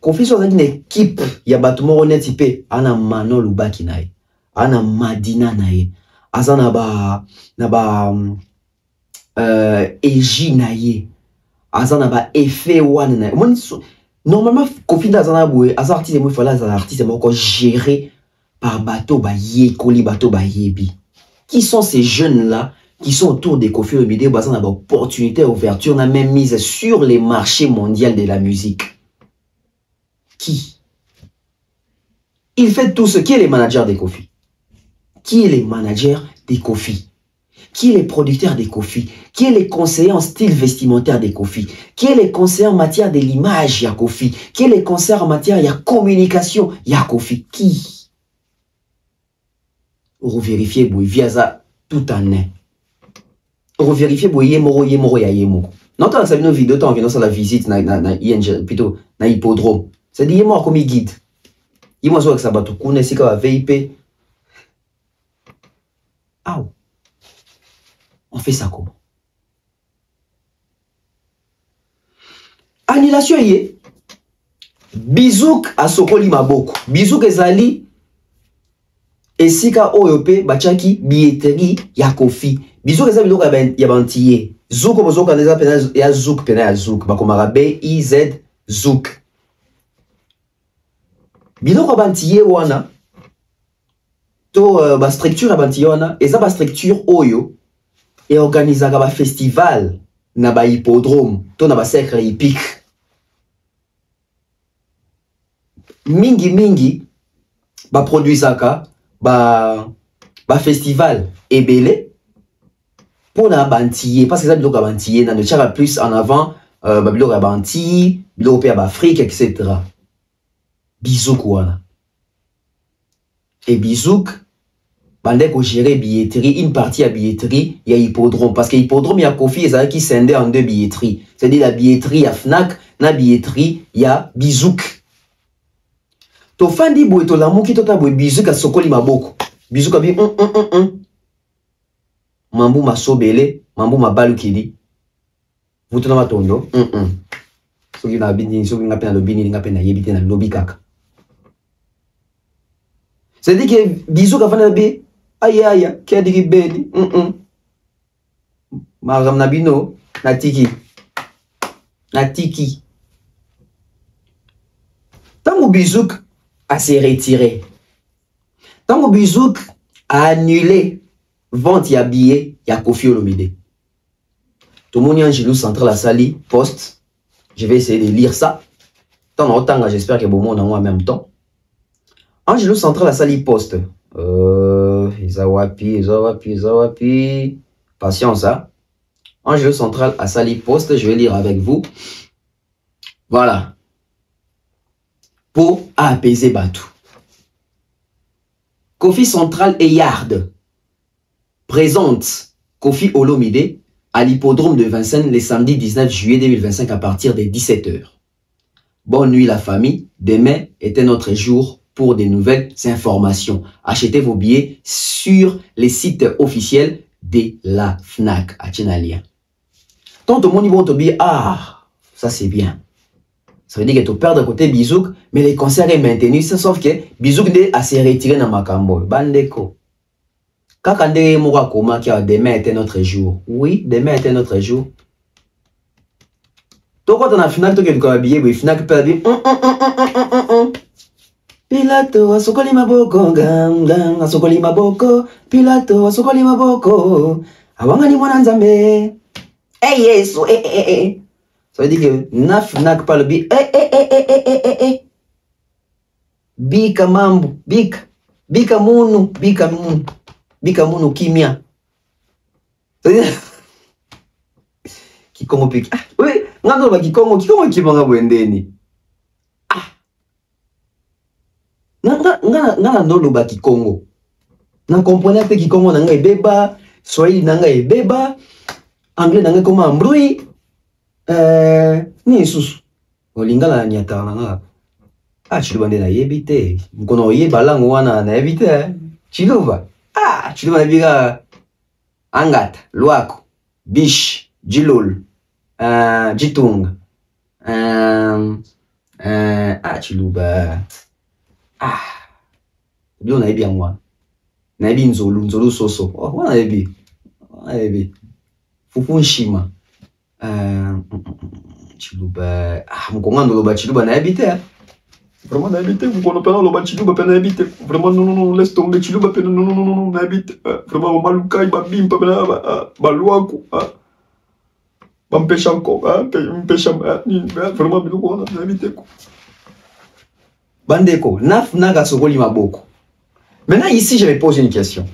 Koffi soit une équipe ya batumo honnête ana Manon Lubaki nae, ana Madina nae, azana Eji nae, azana ba effet one nae. Normalement Koffi azana boué, azana artiste moi fallait azana artiste moi encore géré par bateau ba yekoli bateau ba yebi. Qui sont ces jeunes là qui sont autour des Koffi Olomide basant na ba opportunité ouverture na même mise sur les marchés mondiaux de la musique. Qui? Il fait tout ce qui est les managers des Koffi. Qui est les managers des Koffi? Qui est les producteurs des Koffi? Qui est les conseillers en style vestimentaire des Koffi? Qui est les conseillers en matière de l'image ya Koffi? Qui est les conseillers en matière de communication ya Koffi? Qui? Revérifier boy via ça tout en est. Revérifier boy yemoro ya yemoro. Non t'as ça une vidéo t'en venant sur la visite na ING plutôt na hippodrome. C'est dit moi comme guide. Il m'a dit que ça va tout connaître si ka VIP. Ah. On fait ça comment? Annulation yé. Bizouk a sokoli maboko. Bizouk ezali esika oyope bachaki billetterie ya Koffi. Bizouk ezali biloko ya bantiye. Zouk bozoka neza pena ya zouk pena ya zouk. Bakomara BIZ zouk. Biloko bantiye wana to ba structure bantiye wana eza ba structure oyo et organisaka ba festival na ba hippodrome to na ba cercle hippique mingi ba produisaka ba festival ebele pour na bantiye parce que ça biloko bantiye na ne tchaka plus en avant ba biloko bantiye biloko pe ba Afrique etc. Bizouk wana. Et Bizouk, bandé ko gérer billetterie, une partie à billetterie, il y a hippodrome. Parce que hippodrome, il y a Koffi, il y a qui scindé en deux billetteries. C'est-à-dire la billetterie, il y a Fnac, la billetterie, il y a Bizouk. To fandi boy to lamu ki to ta boy Bizouk a sokoli maboko. Bizouk a bi Mambu masobele, mambu mabalu kidi. Vous tenez ma tondo. Soki na bini, soki na pena lobini, na pena yebite na lobi kaka. C'est-à-dire que Bizouk a fait bi aya qui a dit bedi. Maram nabino na tiki. Tant que Bizouk a s'est retiré. Tant que Bizouk a annulé vente ya billet ya Koffi Olomide. Tout le monde y a Angelou Central à Sali poste. Je vais essayer de lire ça. Tant autant, j'espère que bon monde en même temps. Angelou Central à Sali poste. Izawapi. Patience, hein. Angelou Central à Sali poste. Je vais lire avec vous. Voilà. Pour apaiser Batou. Koffi Central et Yard présente Koffi Olomide à l'hippodrome de Vincennes le samedi 19 juillet 2025 à partir de 17 h. Bonne nuit la famille. Demain est un autre jour pour des nouvelles informations. Achetez vos billets sur les sites officiels de la Fnac. Tant au monde bon billet, ah, ça c'est bien. Ça veut dire que tu perds de côté Bizouk, mais le concert est maintenu, sauf que Bizouk a se retiré dans Makambo. Bandeko. Quand on dit que demain était notre jour, oui, demain était notre jour. Toi, quand on a final, tu as habillé, oui, final, tu as habillé. Pilato, asokoli maboko, gang, asokoli maboko, Pilato, asokoli maboko, awangani mwana nzambe. Eh, yeso, Ça veut dire que naf nak pas le bi, bika mambo, bika munu, bika munu kimia. Ça veut dire Kikongo piki. Oui, ngando ba Kikongo kibanga bwendeni. Nga ndolo ba Kikongo. Na comprenez pe Kikongo nanga ebeba, Swahili nanga ebeba, anglais nanga koma mbrui. Ni susu. Olingala nyata nanga. Chiluba nde na yebite. Mkono yeba lango wana na yebite. Chiluba. Chiluba na biga Angata, Luako, Bish, Jilol, Jitung. Chiluba. Bio na yebi amwa. Na yebi nzolu soso. Wana yebi. Fufu nshima. Chiluba. Mkongando loba Chiluba na yebite. Vraiment na yebite. Mkono pena loba Chiluba pena yebite. Vraiment non, laisse tomber Chiluba pena non, na yebite. Vraiment malukai babimpa pena baluaku. Bampesha encore. Mpesha. Vraiment biluko na yebite ko. Bandeko, naf naga sokoli maboko. Maintenant, ici, je vais poser une question.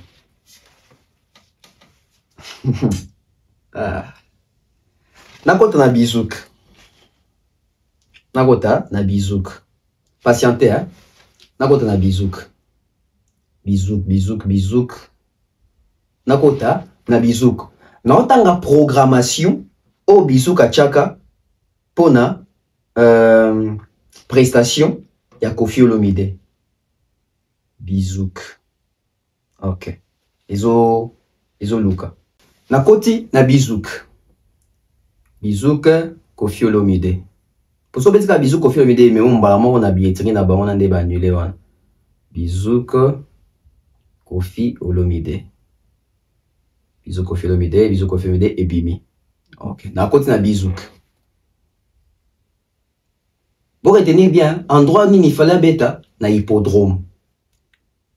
Nakota na bizouk. Nakota na bizouk. Patientez, hein. Nakota na bizouk. Bizouk. Nakota na bizouk. Nakota programmation au bizouk a chaka pona prestation. Ya Koffi Olomide. Bizouk. Ok. Ezo Luka. Nakoti na bizouk. Bizouk Koffi Olomide. Pour ça, que bizouk Koffi Olomide, mais on va na billetterie na on a des annulé. Bizouk Koffi Olomide. Bizouk Koffi Olomide et Bimi. Ok. Nakoti na bizouk. Pour retenir bien, endroit où il fallait bêta, na hippodrome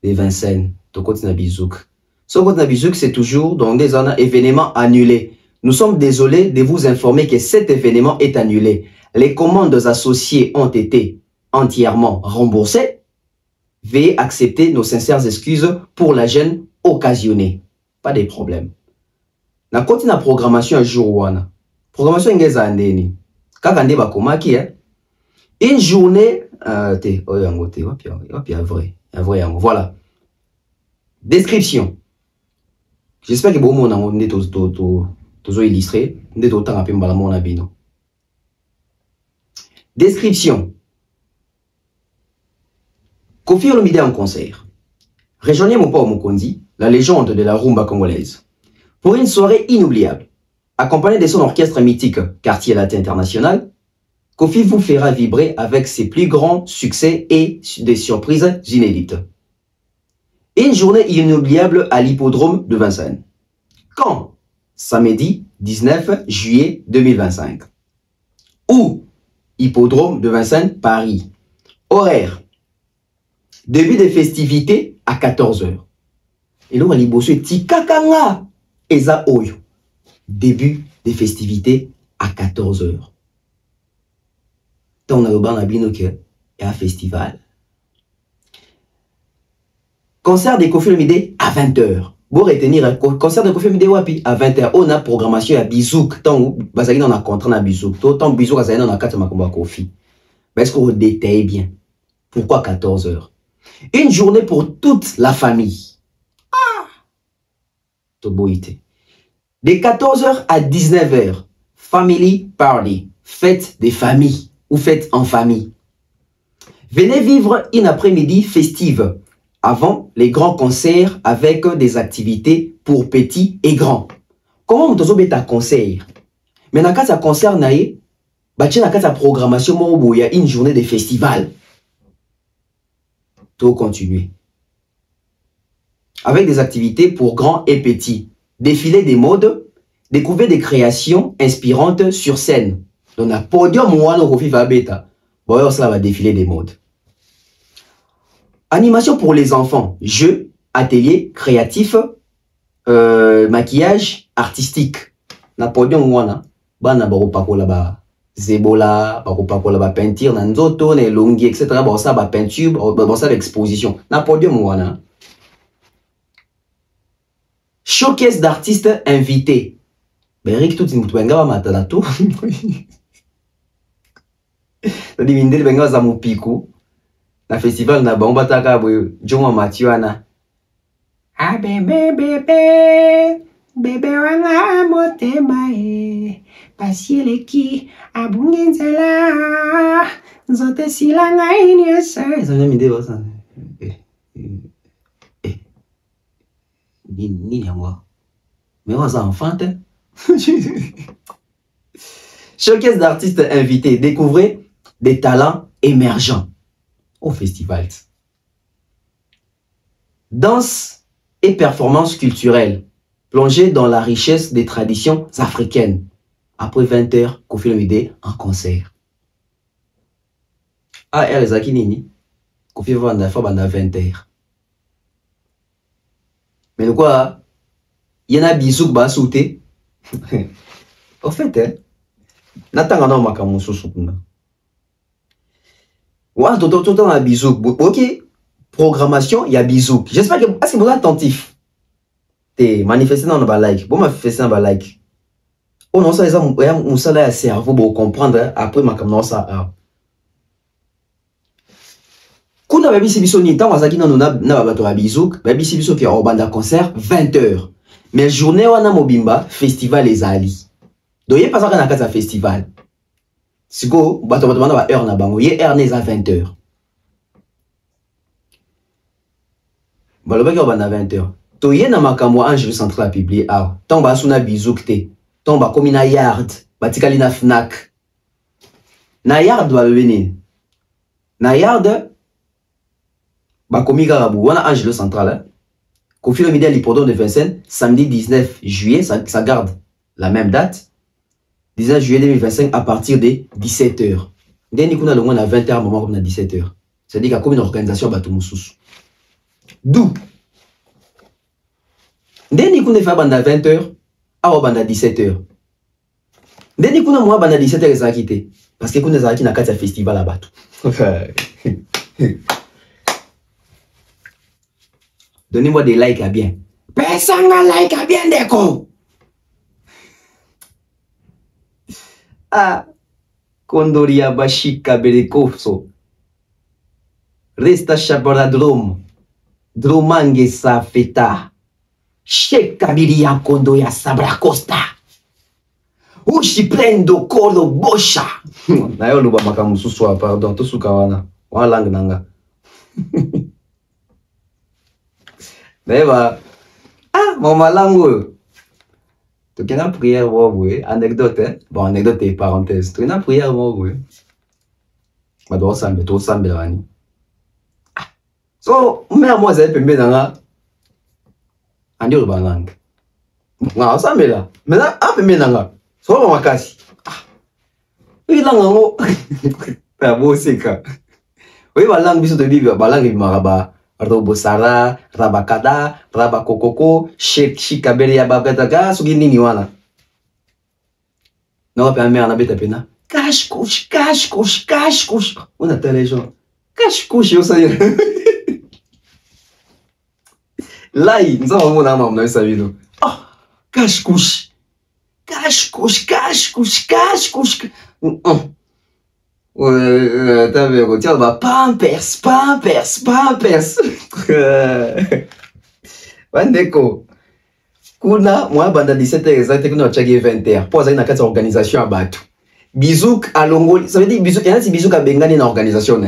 de Vincennes, de côté na bizouk. Ce côté na bizouk, c'est toujours dans des événements annulés. Nous sommes désolés de vous informer que cet événement est annulé. Les commandes associées ont été entièrement remboursées. Veuillez accepter nos sincères excuses pour la gêne occasionnée. Pas de problème. Na côté na programmation un jour wana. Programmation ngeza andeni. Kaka nde bakomaki une journée, voilà. Description. J'espère que vous avez illustré. Description. Koffi Olomide en concert. Rejoignez mon père Mokondi, la légende de la rumba congolaise. Pour une soirée inoubliable, accompagné de son orchestre mythique Quartier Latin International, Koffi vous fera vibrer avec ses plus grands succès et des surprises inédites. Une journée inoubliable à l'hippodrome de Vincennes. Quand? Samedi 19 juillet 2025. Où? Hippodrome de Vincennes, Paris. Horaire. Début des festivités à 14h. Et là, on va aller bosser Tikakanga. Eza Oyo. Début des festivités à 14h. On a le et un festival. Concert de Koffi Olomide à 20h. Pour retenir, concert de Koffi Olomide wapi à 20h. On a programmation à Bizouk. Tant basaki on a contrat à Bizouk. Tant Bizouk à on a 4 makomba Koffi. Mais est-ce qu'on détaille bien? Pourquoi 14h? Une journée pour toute la famille. Toboïté. De 14h à 19h. Family party. Fête des familles. Ou faites en famille. Venez vivre une après-midi festive avant les grands concerts avec des activités pour petits et grands. Comment on te un concert? Mais dans le cas de concert, Batia na kata programmation moko, il y a une journée de festival. Tout continuer. Avec des activités pour grands et petits. Défilé des modes, découvrir des créations inspirantes sur scène. Donc, un podium ou un va bêta. Bon, ça va défiler des modes. Animation pour les enfants. Jeux, ateliers, créatifs, maquillage, artistique. Na podium ou un, bana baro pako là-bas. Zebola, baro pako là-bas peinture, nanzoto, ne longi, etc. Bon, ça va peinture, bon, ça l'exposition. Na podium ou un. Showcase d'artistes invités. Beric tout une mutwenga va matala tout. Tadi mindeli benga za mupiku. Na festival na bomba taka boy Joma Matiwana. Ah bébé bébé bébé wanga motema e. Pasiele ki abungenzela. Zote silanga inyesa. Ça vient mindeli ça. Ni moi. Mais on a enfant. Showcase d'artistes invités. Découvrez des talents émergents au festival. Danse et performance culturelle. Plongez dans la richesse des traditions africaines. Après 20h, Kofi Olomide en concert. Ah, elle est à Kinini. Kofi va en faire 20h. Mais de quoi? Il y en a bisous qui vont sauter. Au fait, hein? Natanga na makamusu sukuna. Wa toto na bisou. OK. Programmation, il y a bisou. J'espère que est-ce que vous êtes attentif. Te manifester dans le like. Bon manifester dans le like. Oh non ça les on ça là cerveau pour comprendre après makamusu ça. Kuna baby sibiso ni temps wazaki na na bato ba bisou, baby sibiso ki au banda concert 20h. Mais journée wana mobimba festival les ali. Donc il pas ça na kata festival. Siko bato banda ba heure na bango, ye heure neza 20h. Baloba ki au banda 20h. To ye na makambo Angelo Central publié ah. Tant ba suna bisou te. Tant ba komi na yard, batikali na Fnac. Na yard ba venir. Na yard Bakomi Garabou, on a Angelo Central. Kofi Olomide à l'hippodrome de Vincennes, samedi 19 juillet, ça garde la même date. 19 juillet 2025 à partir de 17h. Dès qu'on a le moins à 20h, à moment comme à 17h. C'est-à-dire qu'il y a comme une organisation à Batoumoussous. D'où dès qu'on a fait à 20h, à 17h. Dès qu'on a moins à 17h, ça a quitté. Parce que qu'on a quitté un festival à Batou. Donnez-moi des likes à bien. Personne n'a like à bien, d'accord. Ah, Kondoria Bashika Berekoso. Resta Chabaradrom. Dromange Safeta. Sheikh Kabiria Kondoya Sabracosta. Ushi prendo kolo bosha. Nayo luba makamususwa, pardon, to sukawana. Wa lang nanga. Neba. Ah, mon malango. Tu as une prière, oui. Anecdote, hein? Bon, anecdote et parenthèse. Tu as une prière, oui. Je dois s'embêter, tout s'embêter. So, mais moi, j'ai payé dans la. Andi au balang. Non, ça me là. Mais là, un peu dans la. So, on va casser. Oui, là, on va. T'as beau, c'est quoi? Oui, balang, bisous de Bible, balang, il m'a rabat. Robosara, Rabakada, Rabakokoko, Shikabeli Abakataga, Sugini Niwana. Non, pas mère, on a bête à peine. Cache-couche. On a tel les gens. Cache-couche, yo, ça y est. Là, nous avons mon âme, on a eu sa vidéo. Oh, cache-couche. T'as vu, tiens, bah, Pampers. Bandeko. Kuna, moi, banda 17h exact, qu'on a checké 20h. Pour ça, il y a une organisation à Batou. Bisouk à Longo, ça veut dire Bisouk, il y a un Bisouk à Bengani dans l'organisation.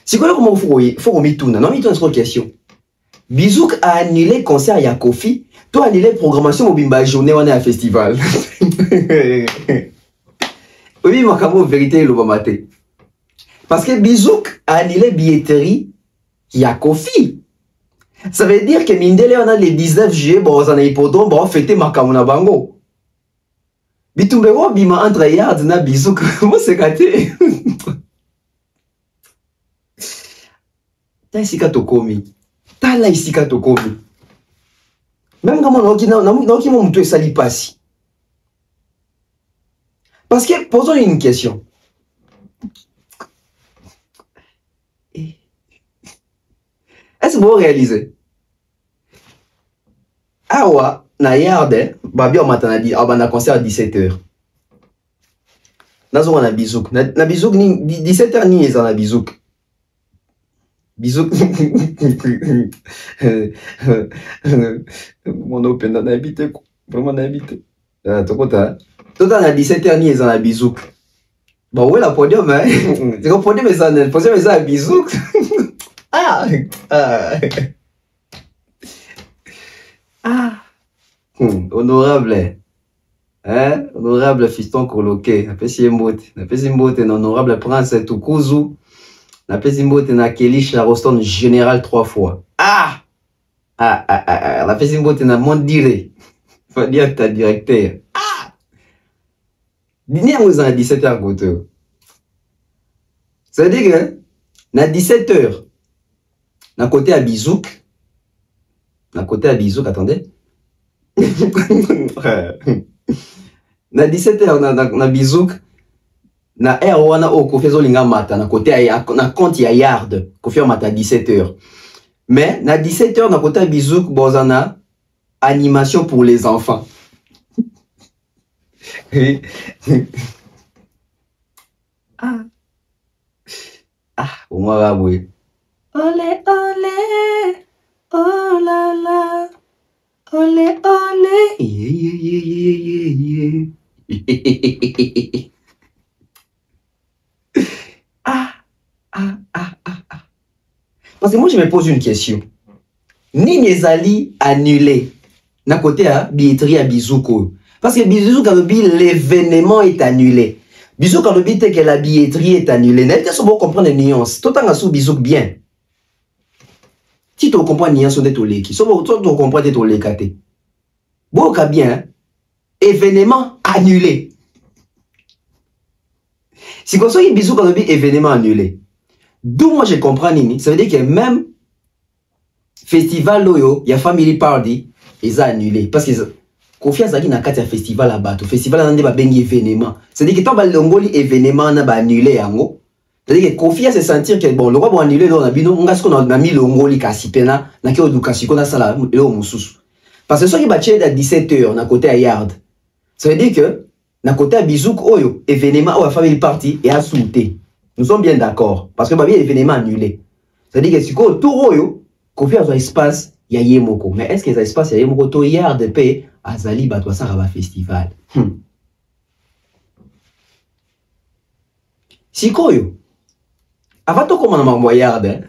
C'est quoi comment il faut remettre tout? Non, mais c'est une question. Bisouk a annulé le concert à Kofi. Toi, annulé la programmation au Bimba journée, on est à festival. Oui, ma camo vérité le matin. Parce que Bizouk a annulé billetterie qui a Kofi. Ça veut dire que Mindele on a les 19 juillet, bon on a hippodrome, bon fêter ma camo na bango. Bitumbero bima entre yard na Bizouk, comment c'est gâté? Ta isika tokomi. Ta la isika tokomi. Même quand on a mon mutu sali passi. Parce que posons une question. Est-ce que vous réalisez? Awa na yard babi on matana di abana concert à 17h. Nazo on a Bizouk. Na Bizouk ni 17h ni ezana Bizouk. Bizouk. Mon open na habité vraiment na habité. Tokota. Tota na 17h ni ezana Bizouk. Bon ouais la podium hein. C'est le podium ezana, podium ezana Bizouk. Honorable. Hein? Honorable fiston coloqué. Napesi mbote na honorable prince Tukuzu. Napesi mbote na Kelly Charoston général 3 fois. Napesi mbote na Mondire. Faut dire que t'as directeur. Dîner à 17h goto. Ça veut dire que na 17h na côté à Bizouk. Na côté à Bizouk, attendez. Na 17h na Bizouk. Na air wana o Kofi Zolinga mata. Na côté à na compte ya yard. Kofi mata 17h. Mais na 17h na côté à Bizouk, bozana animation pour les enfants. Au moins oui. Olé, olé, oh la la, olé, olé, yeah. Parce que moi je me pose une question. Ni Nezali annulé, na côté à billetterie à Bizouk. Parce que Bizouk a l'événement est annulé. Bizouk a le que la billetterie est annulée. N'est-ce pas pour comprendre les nuances? Tout en sous Bizouk bien. Si tu comprends les nuances de ton léki, si tu comprends de ton lékaté. Bon, bien, événement annulé. Si comme ça, il Bizouk a le événement annulé. D'où moi je comprends Nini, ça veut dire que même festival loyo, il y a family party, ils ont annulé. Parce que Kofi Azaki na kati ya festival à bateau. Festival à ba bengi événement. C'est-à-dire que tant ba longoli événement na ba annulé yango. C'est-à-dire que Kofi a se sentir que bon, le roi ba annulé là na bino, on gasko na mi longoli kasipena na ki odukasi kona sala elo mususu. Parce que ce qui ba tché à 17h na côté à yard. Ça veut dire que na côté à Bizouk oyo, événement ou à family party et à souté. Nous sommes bien d'accord parce que ba bien événement annulé. C'est-à-dire que si ko tout oyo, Kofi a son espace ya yemoko. Mais est-ce que ça espace ya yemoko to yard pe Azali batwa sa raba festival. Sikoyo. Avato comme on m'a yard.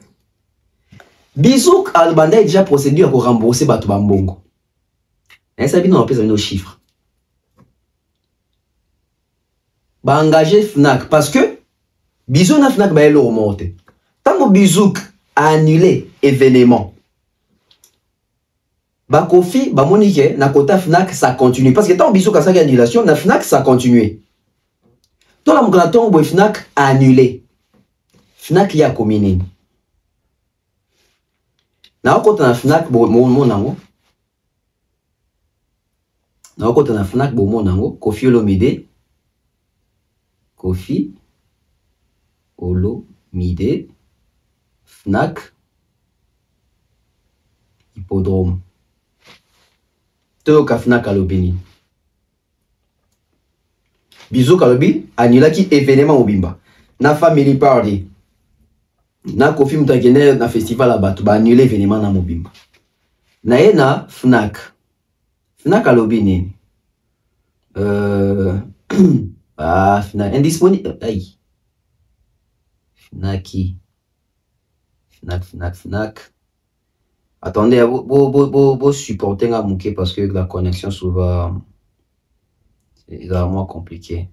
Bizouk Albanda est déjà procédé à rembourser batu bambongo. Et ça vient on pèse nos chiffres. Ba engagé Fnac parce que Bizouk na Fnac ba elo remonter. Tant que Bizouk a annulé événement. Ba Kofi, ba Monique, na kota Fnac, ça continue. Parce que tant Bizouk a sa annulation, na Fnac, ça continue. Tout la mouklaton, bo Fnac a annulé. Fnac y a combiné. Na kota na Fnac, bo monango. Na kota na Fnac, bo monango. Kofi Olomide. Kofi Olomide. Fnac. Hippodrome. Toka Fnac alobini. Bizouk alobi annula ki événement obimba. Na family party. Na Kofi mutakene na festival abatu ba annulé événement na mobimba. Na ye na Fnac. Fnac alobini. Fnac indisponible. Aïe. Fnac. Attendez, vous supportez à mouquer parce que la connexion souvent est vraiment compliquée.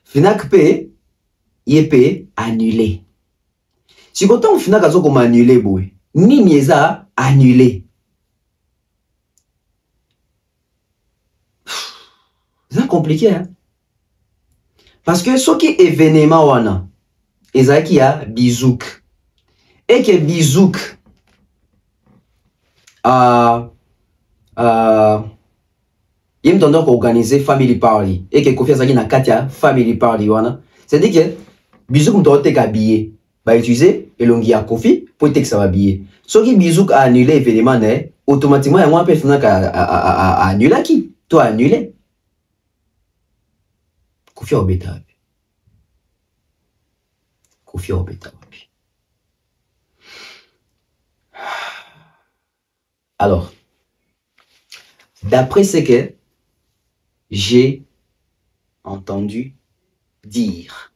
Fnac P, YP annulé. Si autant Fnac a comme annulé, boy, ni nieza annulé. C'est compliqué, hein? Parce que ce qui est événement, wana, ezaki a bizouk. Et que bizouk, il me tendance organiser family party. Et que Kofi Azaki na katia family party, wana. C'est-à-dire que bizouk m'doit te habiller. Va utiliser elongi à Kofi pour te que ça va habiller. Ce qui bizouk a annulé événement, automatiquement, il y a un peu Fnac a annulé qui? Toi annulé. Kofi Obeta. Kofi Obeta. Alors, d'après ce que j'ai entendu dire,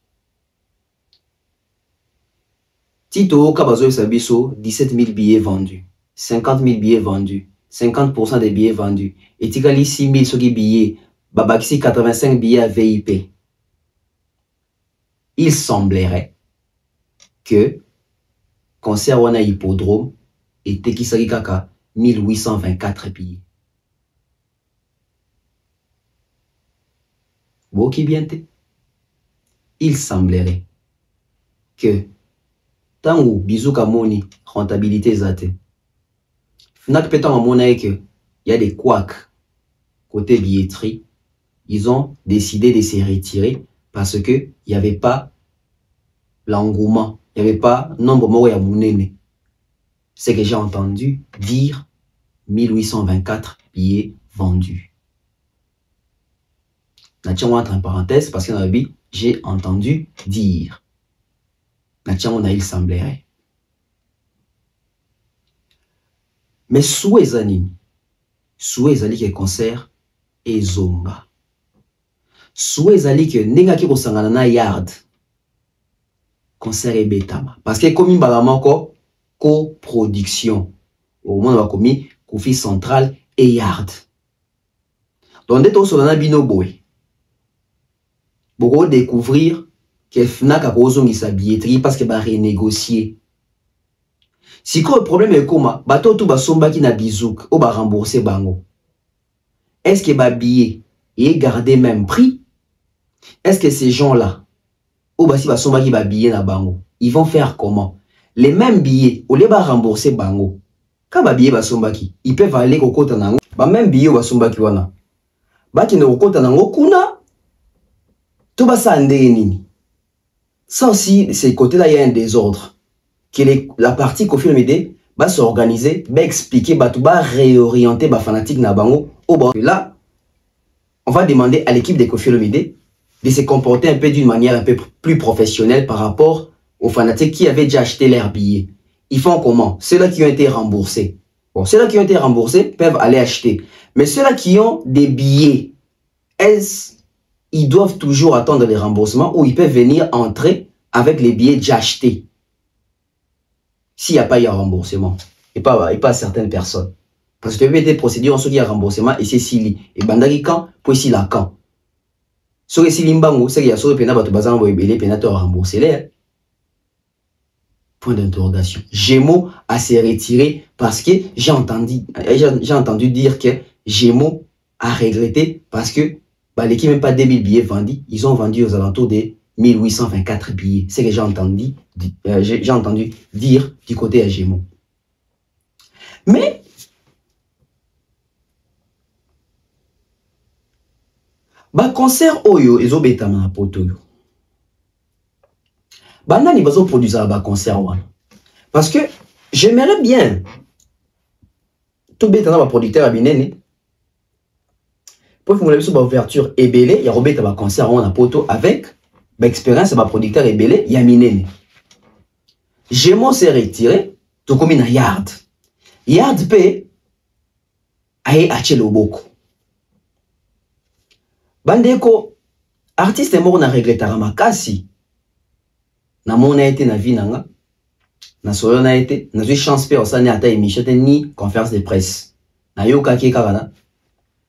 Tito Kabazo et Sabiso, 17 000 billets vendus, 50 000 billets vendus, 50% des billets vendus, et Tikali 6 000 billets, Babakisi 85 billets à VIP. Il semblerait que concert wana hippodrome était Kisari Kaka 1824 billets. Bon qui bien te. Il semblerait que tant ou Bizouka Moni rentabilité zate. Fnac pétant en monnaie que il y a des couacs côté billetterie. Ils ont décidé de se retirer parce que il n'y avait pas l'engouement, il n'y avait pas nombre mort à mounene. C'est que j'ai entendu dire 1824 billets vendus. Nathiam entre en parenthèse parce que dans la vie, j'ai entendu dire. Nathiam on a il semblerait. Mais souhait zanini, souhait zali que concert et zonga. Souhait zali que nenga ki kosangana na yard concert et betama parce que comme imbalama ko coproduction au moins on va commis Kofi Central et yard donc dès to solana bino boy beaucoup découvrir que Fnac a besoin sa billetterie parce que va renégocier si quoi le problème est comment bato tout ba somba ki na bizouk ou ba rembourser bango est-ce que ba billet et garder même prix. Est-ce que ces gens-là, ou si va somba qui va billet na bango, ils vont faire comment? Les mêmes billets, au lieu de rembourser bango, quand ba billet va somba qui, ils peuvent aller au côté nango, ba même billet va somba qui wana. Ba qui ne au côté nango kuna, tout ba ça nini. Ça aussi, ces côtés-là, il y a un désordre. Que la partie Kofi Olomide va s'organiser, va expliquer, va tout va réorienter ba fanatique na bango. Là, on va demander à l'équipe de Kofi Olomide de se comporter un peu d'une manière un peu plus professionnelle par rapport aux fanatiques qui avaient déjà acheté leurs billets. Ils font comment? Ceux-là qui ont été remboursés. Bon, ceux-là qui ont été remboursés peuvent aller acheter. Mais ceux-là qui ont des billets, ils doivent toujours attendre les remboursements ou ils peuvent venir entrer avec les billets déjà achetés. S'il n'y a pas eu un remboursement. Et pas certaines personnes. Parce que tu as des procédures en ce qui a remboursement et c'est Sili. Et Bandagi quand, puis Sili à quand. Sur les Silimbango, c'est qu'il y a sur le pénal, les pénateurs remboursés les. Point d'interrogation. Gémeaux a se retiré parce que j'ai entendu dire que Gémeaux a regretté parce que l'équipe même pas 2000 billets vendus, ils ont vendu aux alentours de 1824 billets. C'est que j'ai entendu dire du côté à Gémeaux. Mais concert oyo ezobetama na potoyo. Nani bazo produire ba concert wana. Parce que j'aimerais bien tout betana ba producteur abinene. Pour faire une ouverture ebele, il y a robeta ba concert wana poto avec ba expérience ba producteur ebele ya minene. Gémeaux s'est retiré, to komi na yard. Yard pe aye achelo boko. Bandeko, artiste mort na regretara makasi. Na mona été na vie nanga. Na solo na été, na eu chance pe osane ata émission ni conférence de presse. Na yo kake kaka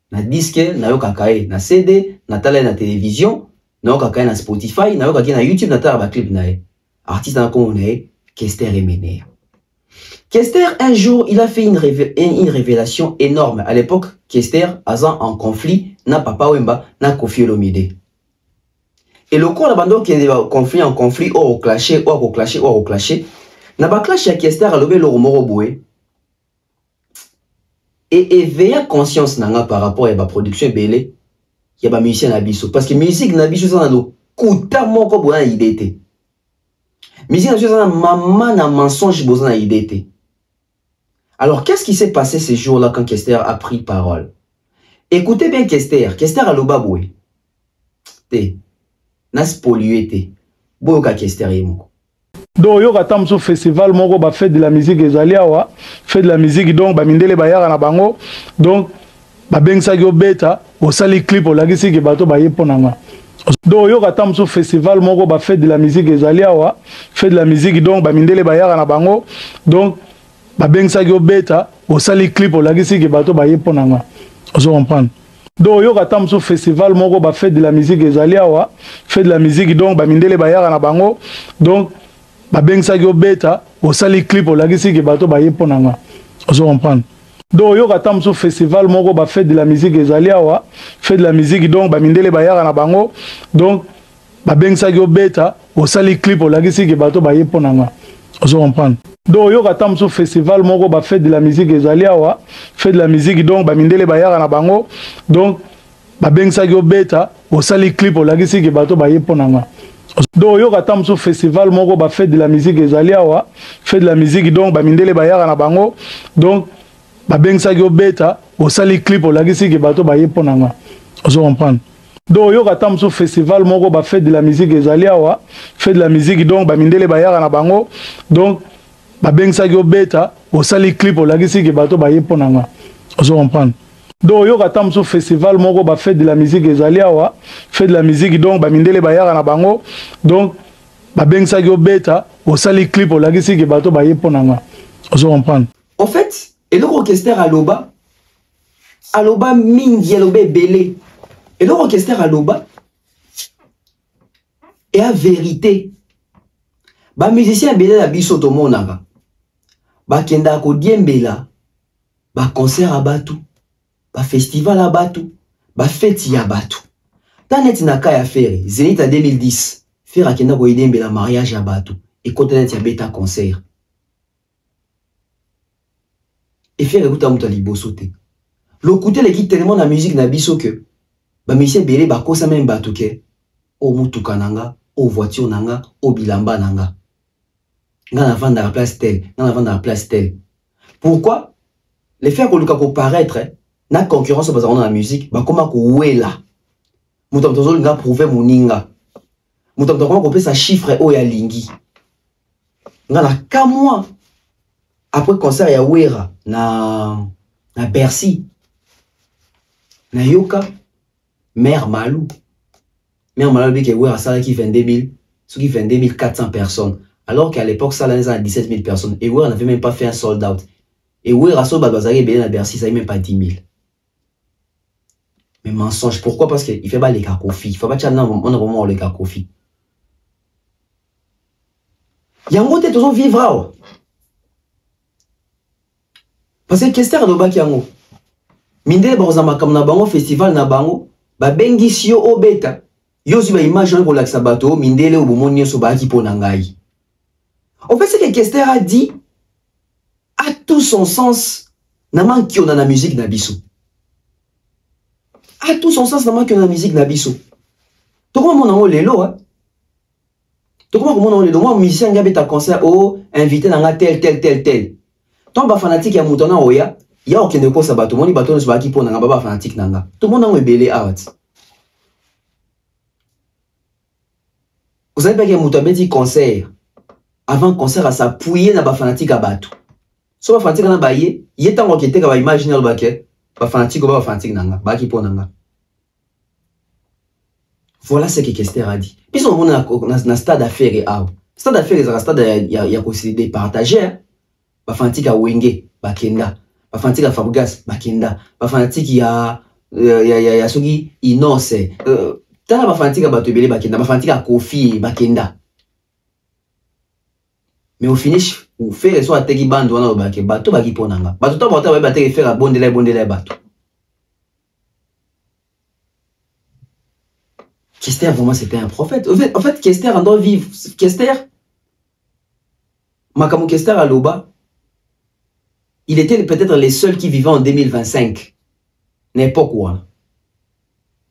na disque, na yo kakae, na CD, na tala na télévision, na kaka na Spotify, na kaka na YouTube na ta ba clip na artiste na ko na Kester Emener. Kester, un jour, il a fait une révélation énorme. À l'époque, Kester, Azan en conflit, n'a Papa Wemba, n'a Kofi Olomide. Et le cours là-bas, qui est conflit en conflit, ou au clashé, n'a pas clashé à Kester à l'obé le Romoroboué. Et éveiller conscience par rapport à la production belé, il y a des musiciens Nabiso. Parce que musique Nabiso, c'est un coup tellement comme une idée. Musique Nabiso, c'est un maman, un mensonge, c'est une idée. Alors, qu'est-ce qui s'est passé ces jours-là quand Kester a pris parole? Écoutez bien Kester. Kester a l'obaboué. N'a pollué. Boyoka Kester yemoko. Donc, il y a un festival qui fait de la musique ezaliawa, fait de la musique donc ba mindele bayara na bango, donc ba bengsa yo beta, au sali clip au lagisi ke bato ba yeponanga. Donc, il y a un festival qui fait de la musique ezaliawa, fait de la musique donc ba mindele bayara na bango, donc ba bengsa yo beta, au sali clip au lagisi ke bato ba yeponanga. Vous comprenez? Donc, il y a un festival qui fait de la musique ezaliawa, fait de la musique donc ba mindele bayara na bango, donc ba bengsa yo beta au sali clip au lagisi ke bato ba yeponanga. Vous comprenez? Donc yo katam so festival moko ba fait de la musique ezaliawa, fait de la musique donc ba mindele bayara na bango, donc ba bengsa yo beta au sali clip au lagisi ke bato ba yeponanga. Vous comprenez? Donc yo katam so festival moko ba fait de la musique ezaliawa, fait de la musique donc ba mindele bayara na bango, donc ba bengsa yo beta au sali clip au lagisi ke bato ba yeponanga. Donc, il y a un festival qui fait de la musique ezaliawa, fait de la musique donc ba mindele bayara na bango, donc ba bengsa yo beta au sali clip au lagisi ke bato ba yeponanga. Vous comprenez? Donc, il y a un festival qui fait de la musique ezaliawa, fait de la musique donc ba mindele bayara na bango, donc ba bengsa yo beta au sali clip au lagisi ke bato ba yeponanga. Vous comprenez? Donc, il y a un festival qui fait de la musique ezaliawa, fait de la musique donc ba mindele bayara na bango, donc ba bengsa yo beta au sali clip au lagisi ke bato ba yeponanga. Vous comprenez? En fait, et le orchestre aloba mingi aloba belé. Et le orchestre aloba et à vérité. Ba musicien belé la biso to monaka. Ba kenda ko diembela. Ba concert à Batu. Ba festival à Batu, ba fête ya Batu. Tanet na kaya faire, Zénith en 2010, faire a kenda ko idembe la mariage à Batu et continuer ya beta concert. Et faire écouter muta liboso te. Le côté le qui tellement la musique na biso que ba musicien belé ba kosa même Batu ke o mutuka nanga, o voiture nanga, o bilamba nanga. Ngana vendre la place telle, ngana vendre la place telle. Pourquoi? Les faire ko luka ko paraître na concurrence dans la musique, bah comment qu'on est là. Moutam tozo nga prouver moninga. Moutam tozo comment qu'on peut sa chiffre o ya lingi. Nga na ka mois après concert ya Wera na Bercy. Na Yoka Mère Malou. Mère Malou bi que Wera ça qui 22 000, ce qui 22 400 personnes. Alors qu'à l'époque ça là a 17 000 personnes et Wera n'avait même pas fait un sold out. Et Wera so bazari belé na Bercy ça même pas 10 000. Mais mensonge, pourquoi? Parce qu'il fait pas les cacophis. Il faut pas tchaner, on a vraiment les cacophis. Il y a un côté toujours vivra. Parce que qu'est-ce que tu as dit? Mindele Barzama comme na bango festival na bango, ba bengi sio obeta. Yo si ba image pour l'axe bateau, Mindele ou bomoni so ba ki ponangai. En fait, c'est que Kester a dit a tout son sens na man qui on a la musique na biso. A tout son sens dans la musique nabiso. Tu comment on a lelo hein? Tu comment on a lelo moi musicien ngabe ta concert oh invité dans la tel. Ton ba fanatique ya mutona oya, ya okende ko sa bato moni bato so ba ki pona nga ba fanatique nanga. Tout le monde a belé out. Vous savez pas que mutambe dit concert. Avant concert à s'appuyer na ba fanatique à bato. So ba fanatique na ba ye tango kete ka ba imaginer ba ke ba fanatique nanga, ba ki ponanga. Voilà ce que Kester a dit. Puis on a stade d'affaires et ah. Stade d'affaires est un stade il y a considéré partagé. Ba fanatique à Wenge, ba kenda. Ba fanatique à Fabregas, ba kenda. Ba fanatique il y a ceux qui innocent. Tana ba fantika bato ebele bakenda, ba fantika Kofi bakenda. Mais au finish, ou faire soit teki bando wana obake bato baki ponanga. Bato to bato ba teki faire bondela bato. Kester vraiment c'était un prophète. En fait Kester en doit vivre. Kester Makamu Kester à Loba, il était peut-être les seuls qui vivaient en 2025. N'importe quoi.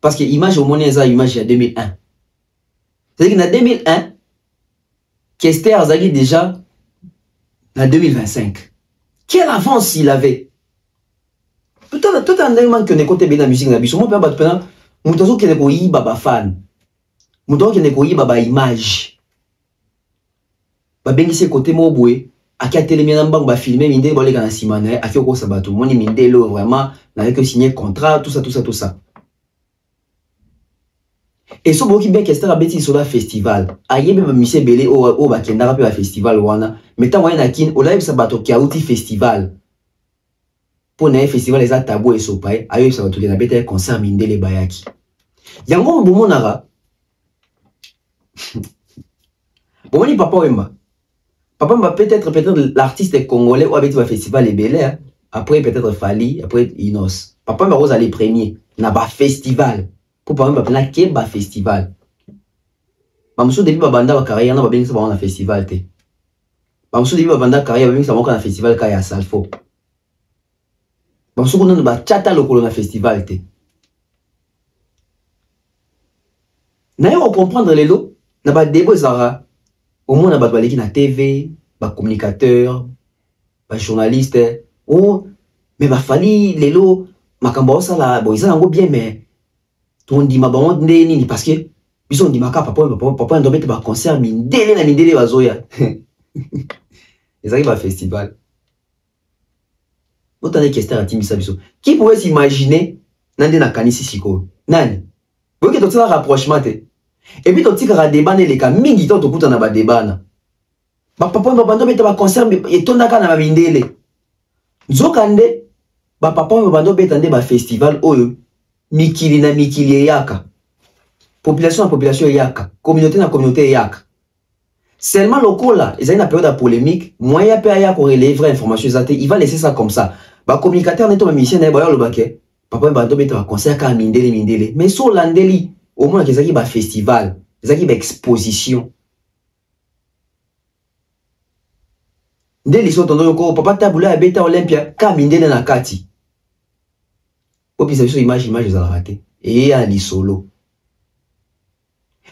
Parce que image au monde ça image il y a 2001. C'est-à-dire qu'en 2001 Kester a déjà en 2025. Quelle avance il avait? Tout un élément que ne côté bien la musique na biso mo pe ba pena mutazo ke ne ko yi baba fan. Mutazo ke ne ko yi baba image. Ba bengi se côté mo boé aki atelemi na mbango ba filmer minde boleka na simana aki ko sabato moni minde lo vraiment na que signer contrat tout ça. Et so boki bien Kester abeti sur la festival. Ayebe ba mise belé o ba kenda pe ba festival wana. Meta moyen na kin o live sabato ki auti festival. Pour na festival les tabou et sopae ayo sabato ki na beta concert mindele bayaki. Yango bomonara. Bomoni papa wemba. Papa m'a peut-être l'artiste congolais ou abeti ba festival et belé hein? Après peut-être Fali, après Inos. Papa m'a rose aller premier na ba festival. Pour par exemple na keba festival. Bamso depuis babanda ba carrière na ba bengi sa ba na festival te. Bamso depuis babanda carrière ba bengi sa ba na festival ka ya Salfo. Bamso kuna ba chata lokolo na festival te. Na yo comprendre lelo na ba debo zara au moins na ba baleki na TV, ba communicateur, ba journaliste, oh mais ba fali lelo makambo ça là bon ils ont bien mais on dit ma bande ni parce que ils ont dit ma papa on doit mettre un concert mindele na mindele bazoya. Ils arrivent à festival. Autant de Kester à Timisa biso. Qui pouvait s'imaginer nande na kanisi siko? Nani? Vous voyez que tu as un rapprochement te. Et puis tu as débat les cas mingi to kuta na ba débat na. Ba papa on doit mettre un concert et tonaka na mindele. Nzokande ba papa on doit mettre un festival oyo. Mikili na mikili yaka. Population na population yaka. Communauté na communauté yaka. Seulement lokola, ils ont une période de polémique, moyen peut y avoir les vraies informations, il va laisser ça comme ça. Ba communicateur n'est pas mission na ba le baké. Papa ba to beta concert ka mindele. Mais sur landeli, au moins qu'ils ont ba festival, ils ont ba exposition. Ndeli so tondo ko papa tabula beta Olympia ka mindele na kati. Puis c'est image ils ont raté et ya li solo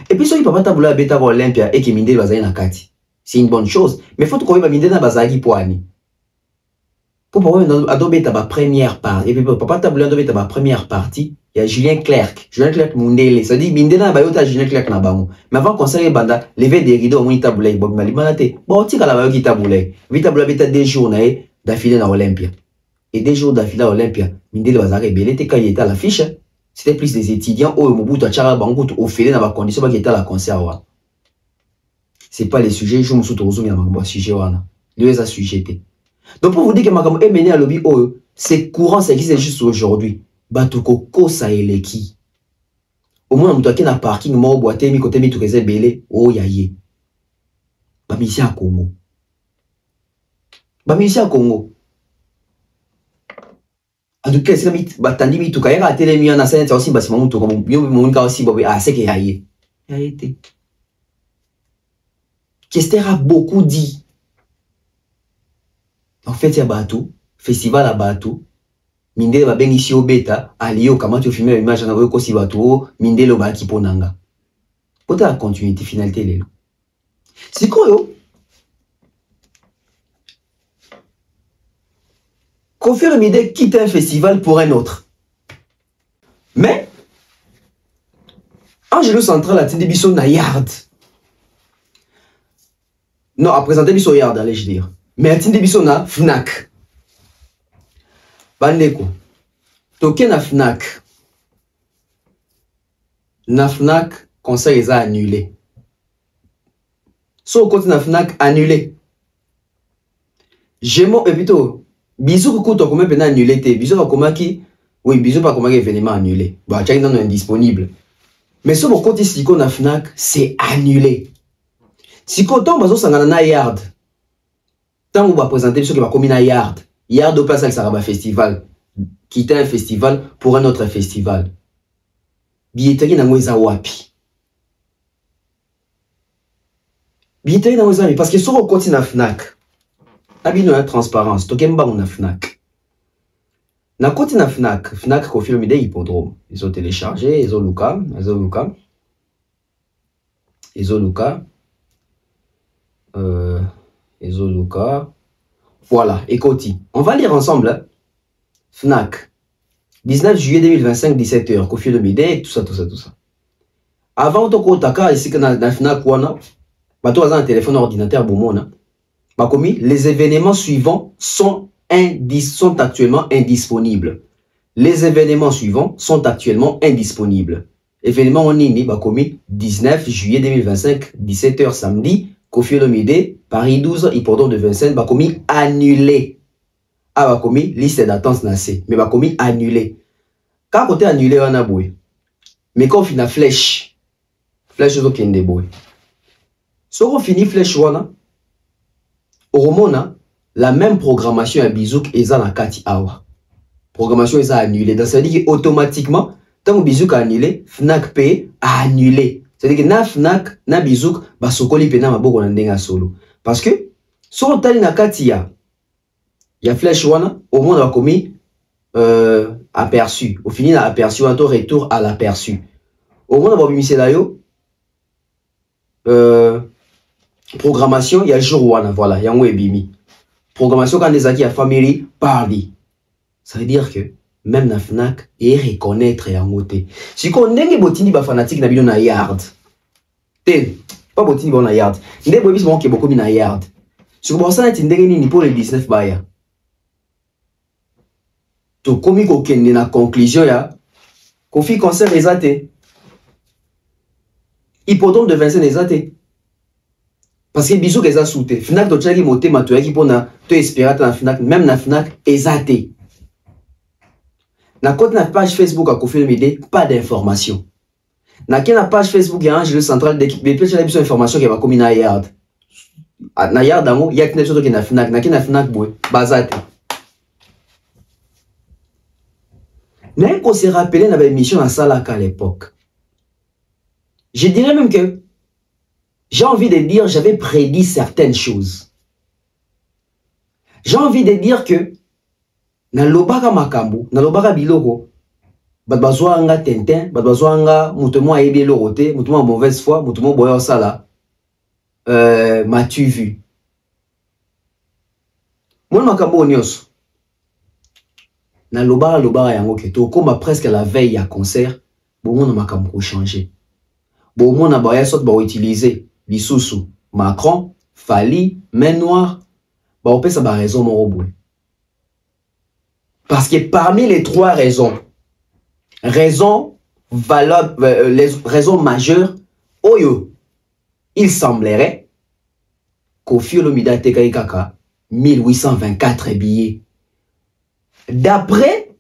et puis so il papa tabula beta Olympia et que mindele bazali na kati c'est une bonne chose mais faut ko ba mindele na bazali poani pour pouvoir adobeta ba première partie et puis papa tabula adobeta ba première partie il y a Julien Clerc Mundele ça dit mindele na ba yota Julien Clerc na bango mais avant conseiller banda lever des rideaux mon tabula bob malimanate bon tika la ba yoki tabula vita beta des jours d'affilée na Olympia. Et des jours d'affilée à Olympia, Mindele Bazare Belé, quand il était à l'affiche, c'était plus des étudiants au Mobutu à Tchara Bangout au Félé dans la condition qui était à la concert. C'est pas les sujets, je me suis retrouvé dans le sujet. Les a sujetés. Donc pour vous dire que Makamo est mené à lobby, c'est courant, ça existe juste aujourd'hui. Batuko Kosa et Leki. Au moins, on a un parking, moi, boité, mi côté, mi tout réserve belé, oh yaye. Bamissi à Congo. Bamissi à Congo. En tout cas, c'est comme batandi mi tout kaya télé mi na scène aussi basi mamu to comme yo mon ka aussi bobe c'est que yaye été Kester a beaucoup dit en fait ya bateau festival à bateau mindele ba bengi si obeta alio kama tu filmer image na ko si bateau mindele ba ki ponanga pota la continuité finalité lelo c'est quoi yo confirme l'idée quitte un festival pour un autre. Mais, Angelo Central a dit biso na yard. Non, à présenter biso yard, allez-je dire. Mais a dit biso na Fnac. Bandeko. Toke na Fnac. Na Fnac, conseil les a annulé. So côté na Fnac annulé. Gémeaux et plutôt bisous que tu as comment peine annulé te bisous pas comment qui oui bisous pas comment événement annulé bah tiens non indisponible Mais ce mon côté si qu'on a Fnac, c'est annulé. Si qu'on tombe à Sangana Yard, tant qu'on va présenter ce qui va comme une Yard, Yard au place avec Saraba Festival, quitter un festival pour un autre festival. Billetterie na mweza wapi. Billetterie na mweza wapi. Parce que sur le côté na Fnac, abino la transparence, tokemba on a Fnac. Na côté na Fnac, Fnac Kofi Olomide Hippodrome. Ils ont téléchargé, ils ont Luka. Voilà, écoutez, on va lire ensemble. Hein. Fnac, 19 juillet 2025, 17h, Kofi Olomide, tout ça. Avant de Kotaka, ici que na Fnac, bateau a un téléphone ordinateur, bon, les événements suivants sont actuellement indisponibles. Les événements suivants sont actuellement indisponibles. Événement en ligne, 19 juillet 2025, 17h samedi, Kofi Olomide, Paris 12, hippodrome de Vincennes, annulé. Ah, liste d'attente nassé, mais annulé. Quand côté annulé, on a boué. Mais quand on finit flèche au kende boué. Si on finit flèche, on a la même programmation à Bizouk et na Kati Awa. Programmation est annulée. Donc ça veut dire qu'automatiquement, tant que Bizouk a annulé, Fnac P a annulé. C'est-à-dire que na Fnac, na Bizouk, sokoli pena maboko na ndenga solo. Parce que, si on tali na Kati ya flèche wana, au monde a commis aperçu. Au fini, na aperçu, un retour à l'aperçu. Au monde a bimissé là yo, programmation, il y a jour wana, voilà, il y a un bimi. Programmation quand les acquis à famille parlent. Ça veut dire que même na Fnac et reconnaître et en côté. Si on n'est pas botini ba fanatique na bino na yard. Pas botini ba na yard. Ndé bobi bon ke beaucoup na yard. Si on ça na ni pour le 19 baya. To komi ko kende na conclusion ya Kofi concert exaté. Hippodrome de Vincennes exaté. Parce que bisous que ça souté. Fnac to tchaki moté matoya qui pona to espérer na Fnac même na Fnac exaté. Na côté na page Facebook à Kofi Olomide pas d'information. Na qui na page Facebook ya Angelo central d'équipe mais peut-être besoin d'information qui va comme na yard. Na yard dango ya kine soto ki na Fnac na ki na Fnac boy bazate. Même qu'on s'est rappelé dans l'émission à Salaka à l'époque. Je dirais même que j'ai envie de dire, j'avais prédit certaines choses. J'ai envie de dire que na lobaka makambo, na lobaka biloko, bazwa anga Tintin, bazwa anga mutumo ayebi lorote, mutumo mauvaise foi, mutumo boyo sala. M'as-tu vu? Moi makambo nyos. Na lobaka yango ke to koma presque la veille à concert, bon mon makambo changer. Bon mon na baya sot ba utiliser Lisusu, Macron, Fali, Main Noire, bah on peut ça raison mon robot. Parce que parmi les trois raisons, raisons majeures, oyo, il semblerait Kofi Olomide Tekai Kaka 1824 billets. D'après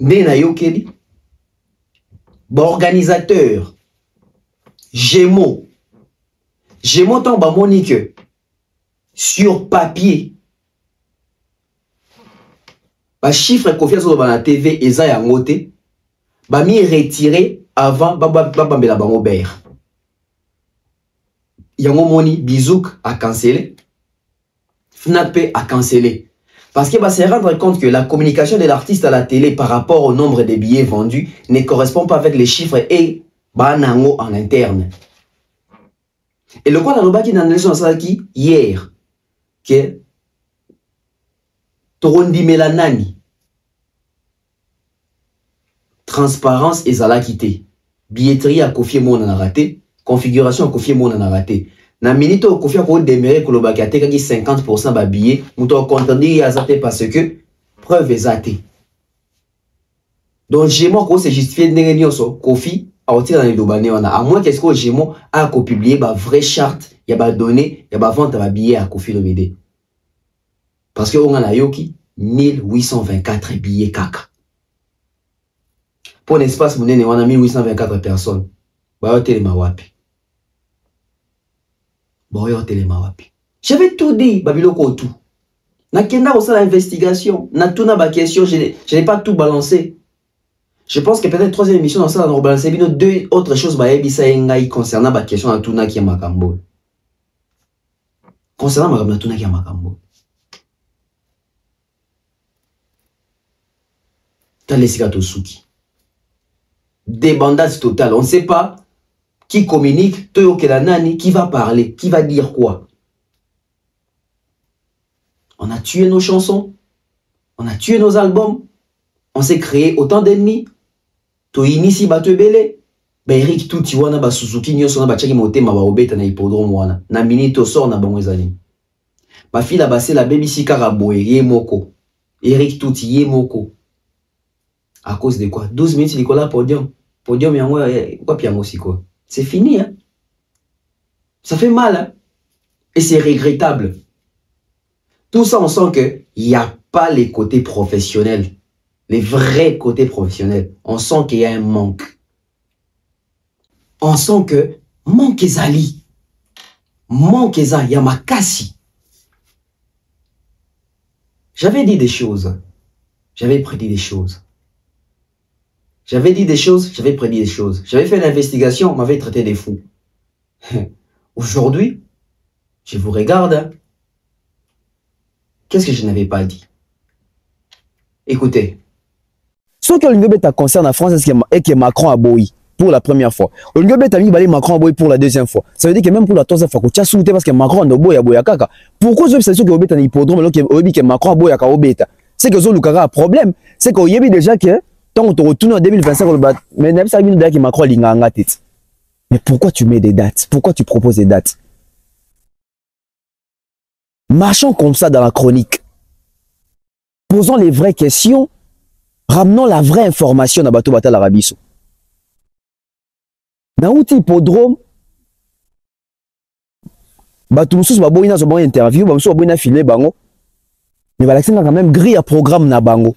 Nena Yokeli, organisateur Gémeaux tant ba monique sur papier ba chiffre confiance dans la TV eza ya ngote ba mi retiré avant ba bambela bango ber yango moni Bizouk a cancellé Fnac a cancellé parce que bah se rendre compte que la communication de l'artiste à la télé par rapport au nombre de billets vendus ne correspond pas avec les chiffres et ba nango en interne. Et le quoi la loba qui dans l'élection ça qui hier que Torondi Melanani transparence et zala quitté billetterie à Kofi mon a raté configuration à Kofi mon a raté na minute au Kofi ko déméré ko loba qui a té 50% ba billet muto contenu ya zaté parce que preuve exaté donc j'ai moi ko se justifier ndenge nyoso Kofi à dans les dobané à moins qu'est-ce que Gémeaux a publié ba vraie charte ya ba donné ya ba vente ba billet à Kofi Olomide parce que on a yoki 1824 billets kaka Pour un espace monnaie, on a 1824 personnes. Bah, téléma wapi. Bah, téléma wapi. J'avais tout dit, Babiloko tout. Na kenda aussi l'investigation. Na tout na ba question, je n'ai pas tout balancé. Je pense que peut-être troisième émission dans ça, on a balancé deux autres choses, bah, concernant la question de Tuna qui est Makambo. Concernant ma Tuna qui est Makambo. T'as laissé Tosuki. Débandage totale. On ne sait pas qui communique, Toyo Kelanani, qui va parler, qui va dire quoi. On a tué nos chansons, on a tué nos albums, on s'est créé autant d'ennemis. To inisi bato ebele ba Eric Tuti wana ba Suzuki nyoso na ba chaki motema ba obeta na hippodrome wana na minute sort na bango ezali ba fila basé la BBC Karaboye ye moko Eric Tuti ye moko à cause de quoi 12 minutes Nicolas podium yango quoi piango siko c'est fini hein? Ça fait mal hein? Et c'est regrettable. Tout ça on sent que il y a pas les côtés professionnels. Les vrais côtés professionnels, on sent qu'il y a un manque. On sent que manque ezali. Manque ezali, il y a makasi. J'avais dit des choses. J'avais prédit des choses. J'avais dit des choses, j'avais prédit des choses. J'avais fait l'investigation, on m'avait traité des fous. Aujourd'hui, je vous regarde. Hein. Qu'est-ce que je n'avais pas dit? Écoutez. Ce que l'Union Beta concerne en France, est que Macron a boui pour la première fois. L'Union Beta a mis Macron a boui pour la deuxième fois. Ça veut dire que même pour la troisième fois, tu as souhaité parce que Macron a boui à boui à kaka. Pourquoi je sais que Obeta n'est hippodrome alors que Macron a boui à Obeta? C'est que Zolukara a un problème. C'est qu'il y a déjà que tant qu'on te retourne en 2025, mais même ça, que Macron a l'inganga tête. Mais pourquoi tu mets des dates? Pourquoi tu proposes des dates? Marchons comme ça dans la chronique. Posons les vraies questions. Ramenons la vraie information dans Bato Bata l'Arabiso. Dans l'outil hippodrome, Bato Moussous Baboui n'a pas interview, Bato Moussous Baboui n'a filé Bango. Mais Balaxen a quand même grille à programme na Bango.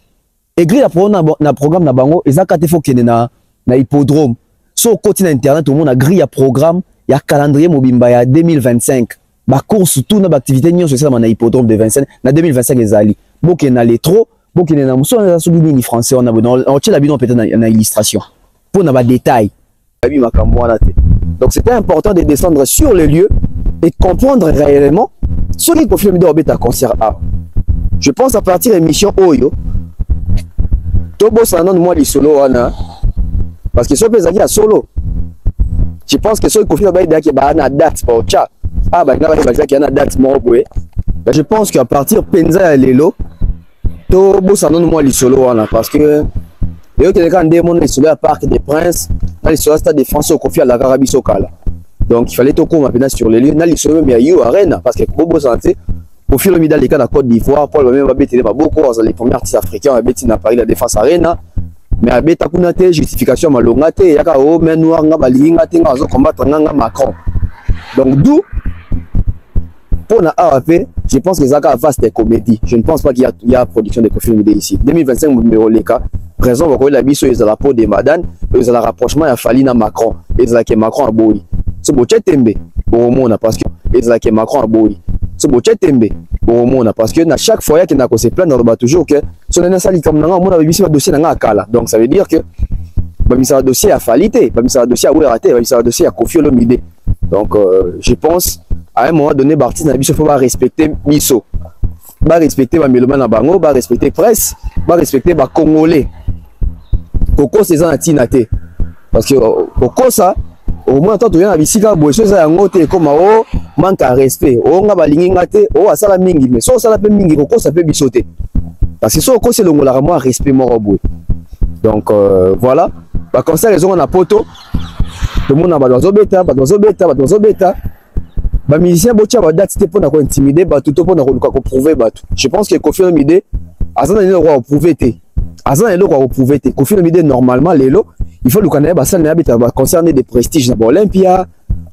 Et grille à programme na Bango, et ça quand il faut qu'il y ait na hippodrome. Sur le côté internet, tout le monde a grille à programme, il y a calendrier Mobimba, il y a 2025. Ma course, tout notre activité, nous sommes na hippodrome de 25, na 2025 les ali. Bon qu'il y a les trop. Bon, il y a des français, on a peut-être une illustration. Pour avoir des détails. Donc c'était important de descendre sur le lieu et comprendre réellement ce qui confirme de concert A. Je pense à partir de l'émission Oyo. Tobo Sanon, moi, les solo, parce que ce qui est solo. Je pense que ce qui confirme de la date pour Tcha. Ah, bah, il y a une date, je pense qu'à partir de Penza et Lelo, Tobo Sanon moi les solo parce que les autres quand démon les solo à Parc des Princes, les solo stade de France au conflit à la Arabie Saoudite. Donc il fallait tout maintenant sur les lieux, les solo mais à Arena parce que Bobo Santé au fil de les cas de Côte d'Ivoire, Paul même va bêter beaucoup les premiers artistes africains à bêter à Paris la Défense Arena, mais à bêta kunate justification malongate yaka o men noir nga balinga tenga zo combattre nga Macron. Donc d'où pour la AAP, je pense que Zaka a vaste comédie. Je ne pense pas qu'il y a production de Kofi Olomide ici. 2025, numéro les cas. Raison, on va la mise sur la peau des madanes, ils ont le rapprochement à Falina Macron. Ils ont que Macron a boui. Ce beau tembe, au monde parce que ils ont que Macron a boui. Ce beau tembe, au monde parce que à chaque fois qu'il y a qu'on se plaint, on va toujours que son ennemi comme dans on a mis sur le dossier dans Kala. Donc ça veut dire que mis sur le dossier à Falité, mis sur le dossier à Oueraté, mis sur le dossier à Kofi Olomide. Donc je pense à un moment donné, Bartis n'a faut pas respecter Miso, pas respecter ma mélomane à Bango, pas respecter presse, pas respecter ma Congolais. Coco c'est un tinaté. Parce que Coco ça, au moins tant que tu as ici quand boisson ça en côté comme oh manque à respect, oh nga balingi ngate, oh asala mingi, mais so sala pe mingi Coco ça peut bisoter. Parce que so Coco c'est le mot la vraiment respect mort boy. Donc voilà, bah comme ça les gens on a poto, tout le monde a badozo beta. Les musiciens botia ba date c'était pour na ko intimider ba tout pour na ko prouver ba tout. Je pense que Kofi Olomide azana le roi prouver té. Azana le roi prouver té. Kofi Olomide normalement lelo, il faut le connaître ba ça na bita ba concerner des prestiges na Olympia,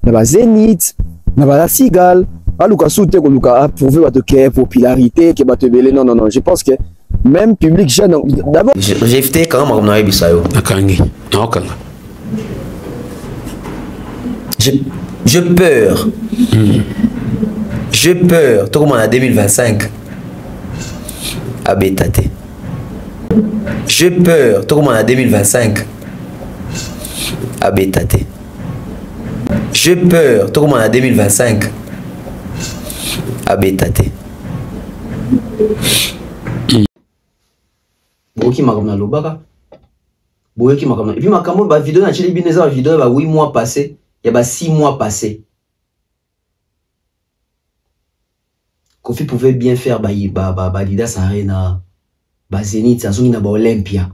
na ba Zénith, na ba Sigal, ba luka soute ko luka prouver ba to que popularité que ba te belé non, je pense que même public jeune d'abord j'ai fait quand même on a bisayo akangi naokanga je peur tout comme en 2025 à Bétate je peur tout comme en 2025 à Bétate je peur tout comme en 2025 à Bétate Boki makamna lobaka Boki makamna et puis makambo ba vidéo na cheli bineza ba vidéo ba 8 mois passé ya ba 6 mois passé Kofi pouvait bien faire ba Adidas Arena ba Zenith azongi na ba Olympia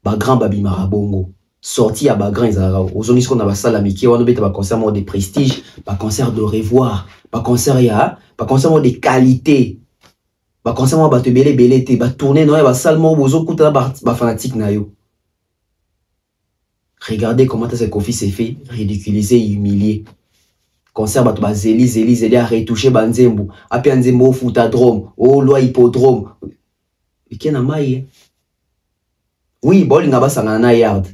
ba grand babi marabongo sorti à ba grand izara ozongi ce qu'on a ba sala miki wana beta ba concert de prestige ba concert de revoir ba concert de qualité ba concert ba te belé te ba tourner no ba salle mo bozo kuta ba fanatique na yo. Regardez comment ce Kofi s'est fait ridiculiser et humilier. Concert ba to ba zeli a retouché ba nzembo api nzembo footadrome o loi hippodrome ikena mai. Oui, bowling ba sangana na Yard.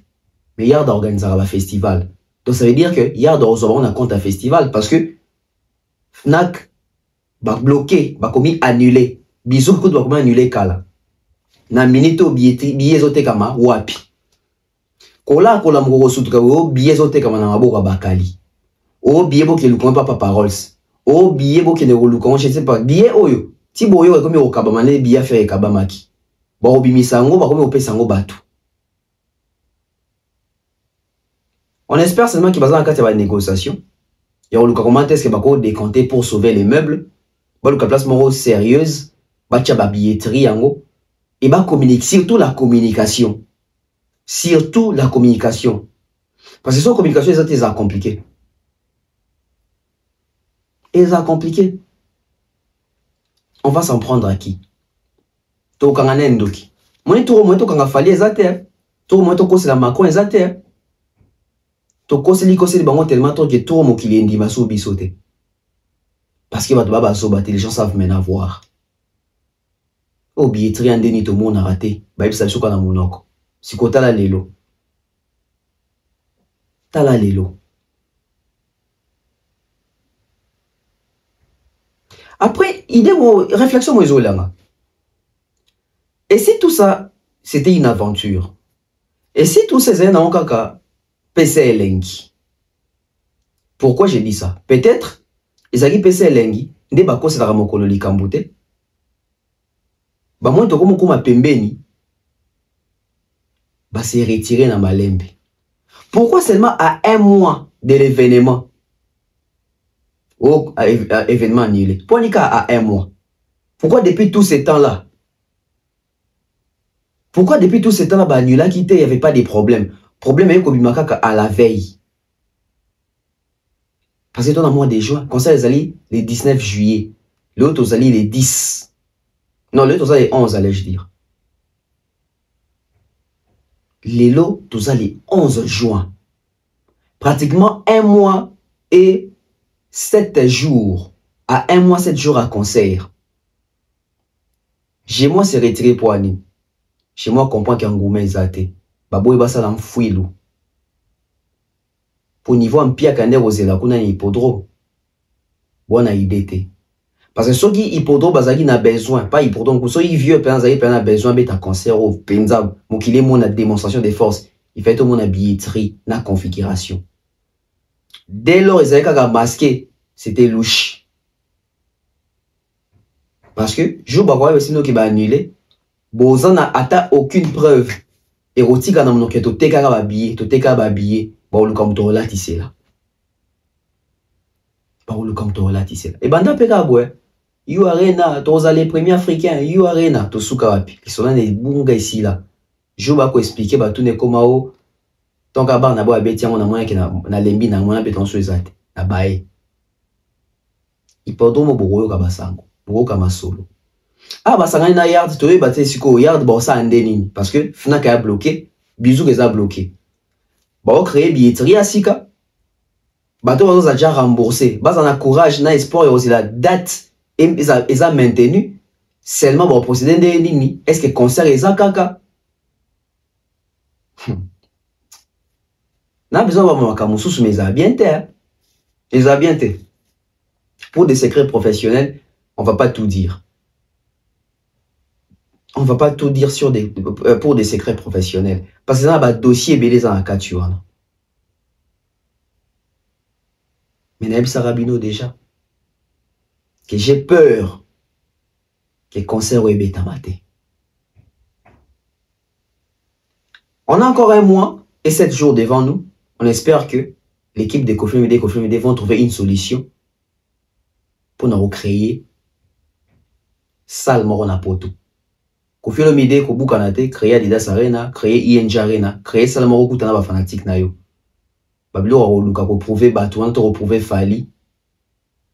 Mais Yard organisera ba festival. Donc ça veut dire que Yard recevoir un compte à festival parce que Fnac ba bloqué, ba commis annulé. Bisous que doit annuler kala. Na minito billet zote kama wapi. Kola mgoro sutuka o billet zote kama na maboka bakali. O billet bo ke lukon papa paroles. O billet bo ke ne lukon je sais pas billet oyo. Ti boyo comme o kabamane billet faire kabamaki. Ba obimisa ngo ba comme opesa ngo batu. On espère seulement qu'il va dans la négociation. Il y a comment est-ce que va décompter pour sauver les meubles. Ba le place moro sérieuse. Ba billetterie yango et ba communiquer surtout la communication parce que son communication est compliqué on va s'en prendre à qui to kanga nendoki moni to kanga fali ezate to mo to kosela Macron ezate to koseli bango tellement to que to mo kiliendi maso bisote parce que ba baba so ba les gens savent maintenant voir. Au billetterie en deni to mon a raté. Ba yebisa biso kana monoko. Siko tala lelo. Après, réflexion mo ezolanga. Et si tout ça c'était une aventure. Et si tout ces na kaka PC Lengi. Pourquoi j'ai dit ça? Peut-être ezaki PC Lengi nde ba kosela mokolo likambute. Ba moi to comme ma pembeni ba se retirer na malembe. Pourquoi seulement à 1 mois de l'événement? Oh, événement annulé. Pourquoi à 1 mois? Pourquoi depuis tout ce temps-là? Pourquoi depuis tout ce temps-là, il n'y avait pas de problème? Problème est qu'à à la veille. Parce que dans le mois de juin, quand ça les alliés, les 19 juillet, l'autre aux alliés les 10. Non, l'autre aux alliés les 11, allais-je dire. Les lots, tous les 11 juin. Pratiquement 1 mois et 7 jours. À 1 mois, 7 jours à concert. Chez moi, c'est retiré pour Annie. Chez moi, comprend qu'il y a un gourmet zaté. Babou, il va s'en fouiller. Pour niveau un pire qu'un érosé, là, qu'on a un hippodrome. Bon, on a idée. Parce que ceux qui hippodrome, ils ont besoin. Pas hippodrome, ceux qui vieux, ils ont besoin de concert au Penzab. Mon qu'il est mon démonstration de force. Il fait tout mon billetterie, la configuration. Dès lors, ils avaient masqué. C'était louche. Parce que, je vois que qui va annuler. Bozan n'a atteint aucune preuve érotique dans mon enquête. Tout est habillé, tout est habillé. Bon, le comme là, tu sais là. Bon, le comme là, tu sais là. Et banda peka boy. You arena, tous les premiers africains. You arena, tous soukarapi. Ils sont là des bunga ici là. Je vais vous expliquer, bah tout n'est comme au. Tant qu'à bar n'a pas abéti, on a moyen que na lembi na moyen béton sur les athées. Na bae. Il peut donc m'ouvrir comme ça, pour comme solo. Ah bah ça gagne na Yard, tu veux battre siko Yard, bah ça andeni parce que Fnac a bloqué, bisous que ça bloqué. Bah on crée billetterie à Sika. Bah toi on a déjà remboursé. Bah ça a courage, na espoir et aussi la date et ça maintenu. Seulement, bon, procédé de nini. Est-ce que concert est ça, kaka? N'a besoin de voir Kamousous, mais ils ont bien été. Ils ont bien été. Pour des secrets professionnels, on ne va pas tout dire. On ne va pas tout dire pour des secrets professionnels. Parce que ça a un dossier belé dans la catuane. Mais Naïb Sarabino déjà. Que j'ai peur que le concert est bétamate. On a encore un mois et 7 jours devant nous. On espère que l'équipe de Kofi Olomide vont trouver une solution pour nous recréer salle Morona Poto. Kofi Olomide, Kobu Kanate, créer Adidas Arena, créer ING Arena, créer salle Moro Koutana ba fanatique na yo. Babilo Oluka ko prouver Batouan, to reprouver Fali.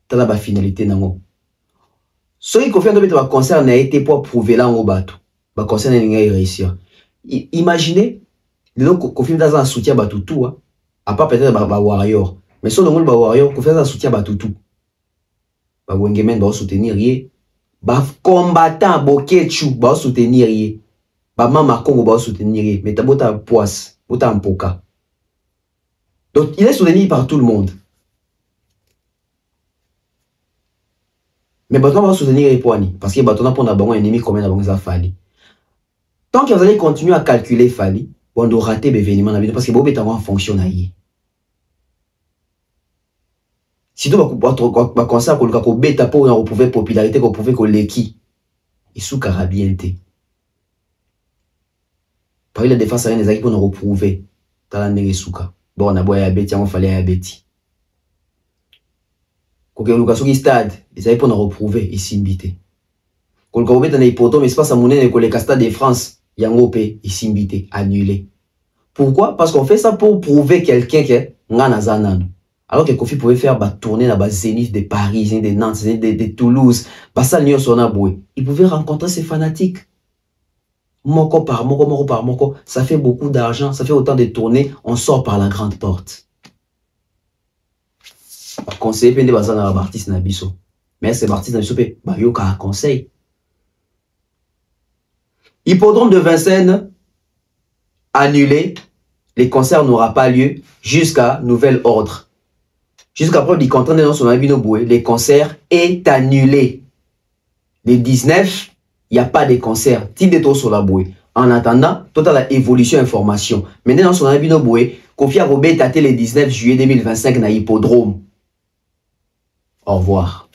Tala ba finalité nango. Ce qui Kofi Olomide va concert n'a été pour prouver là en bateau. Ba concert n'a pas réussir. Imaginez, le Kofi Olomide a un soutien Batoutou, hein. À part peut-être ba Warrior. Mais sur le monde ba Warrior, Kofi Olomide a un soutien Batoutou. Ba Wengemen ba soutenir yé. Ba combattant Bokechu ba soutenir yé. Ba Mama Kongo ba soutenir yé. Mais ta bota poisse, bota mpoka. Donc il est soutenu par tout le monde. Mais Baton va soutenir les poignées. Parce que Baton a pour un ennemi comme un Fali. Tant que vous allez continuer à calculer Fali, on doit rater l'événement parce que Bob est en fonction. Si tu vas commencer à bêta pour retrouver popularité, qu'on pouvait qu'on l'équi. Et sous carabienté. Par la défense à rien des acquis pour nous reprouver. T'as la négé souka. Bon, on a boire à bêti, on fallait à bêti. Quand on a un stade, ils avaient pour nous reprouver et s'imbiter. Quand on a un hypotome, espace à monnaie, les Stade de France, Yangopé et s'imbiter, annulé. Pourquoi? Parce qu'on fait ça pour prouver quelqu'un qui est Nganazanano. Alors que Kofi pouvait faire tourner la Zénith de Paris, de Nantes, de Toulouse, il pouvait rencontrer ses fanatiques. Moko par moko, ça fait beaucoup d'argent, ça fait autant de tournées, on sort par la grande porte. Conseiller pende bazana ba artiste na biso. Mais c'est artiste na biso pe ba yo ka conseil. Hippodrome de Vincennes annulé, les concerts n'aura pas lieu jusqu'à nouvel ordre. Jusqu'à preuve du contrat dans son Abino Boué, les concerts est annulé. Les 19, il n'y a pas de concert. Type de sur la bouée. En attendant, total la évolution information. Maintenant, dans son Abino Boué, Kofi Arobé est le 19 juillet 2025 dans Hippodrome. Au revoir.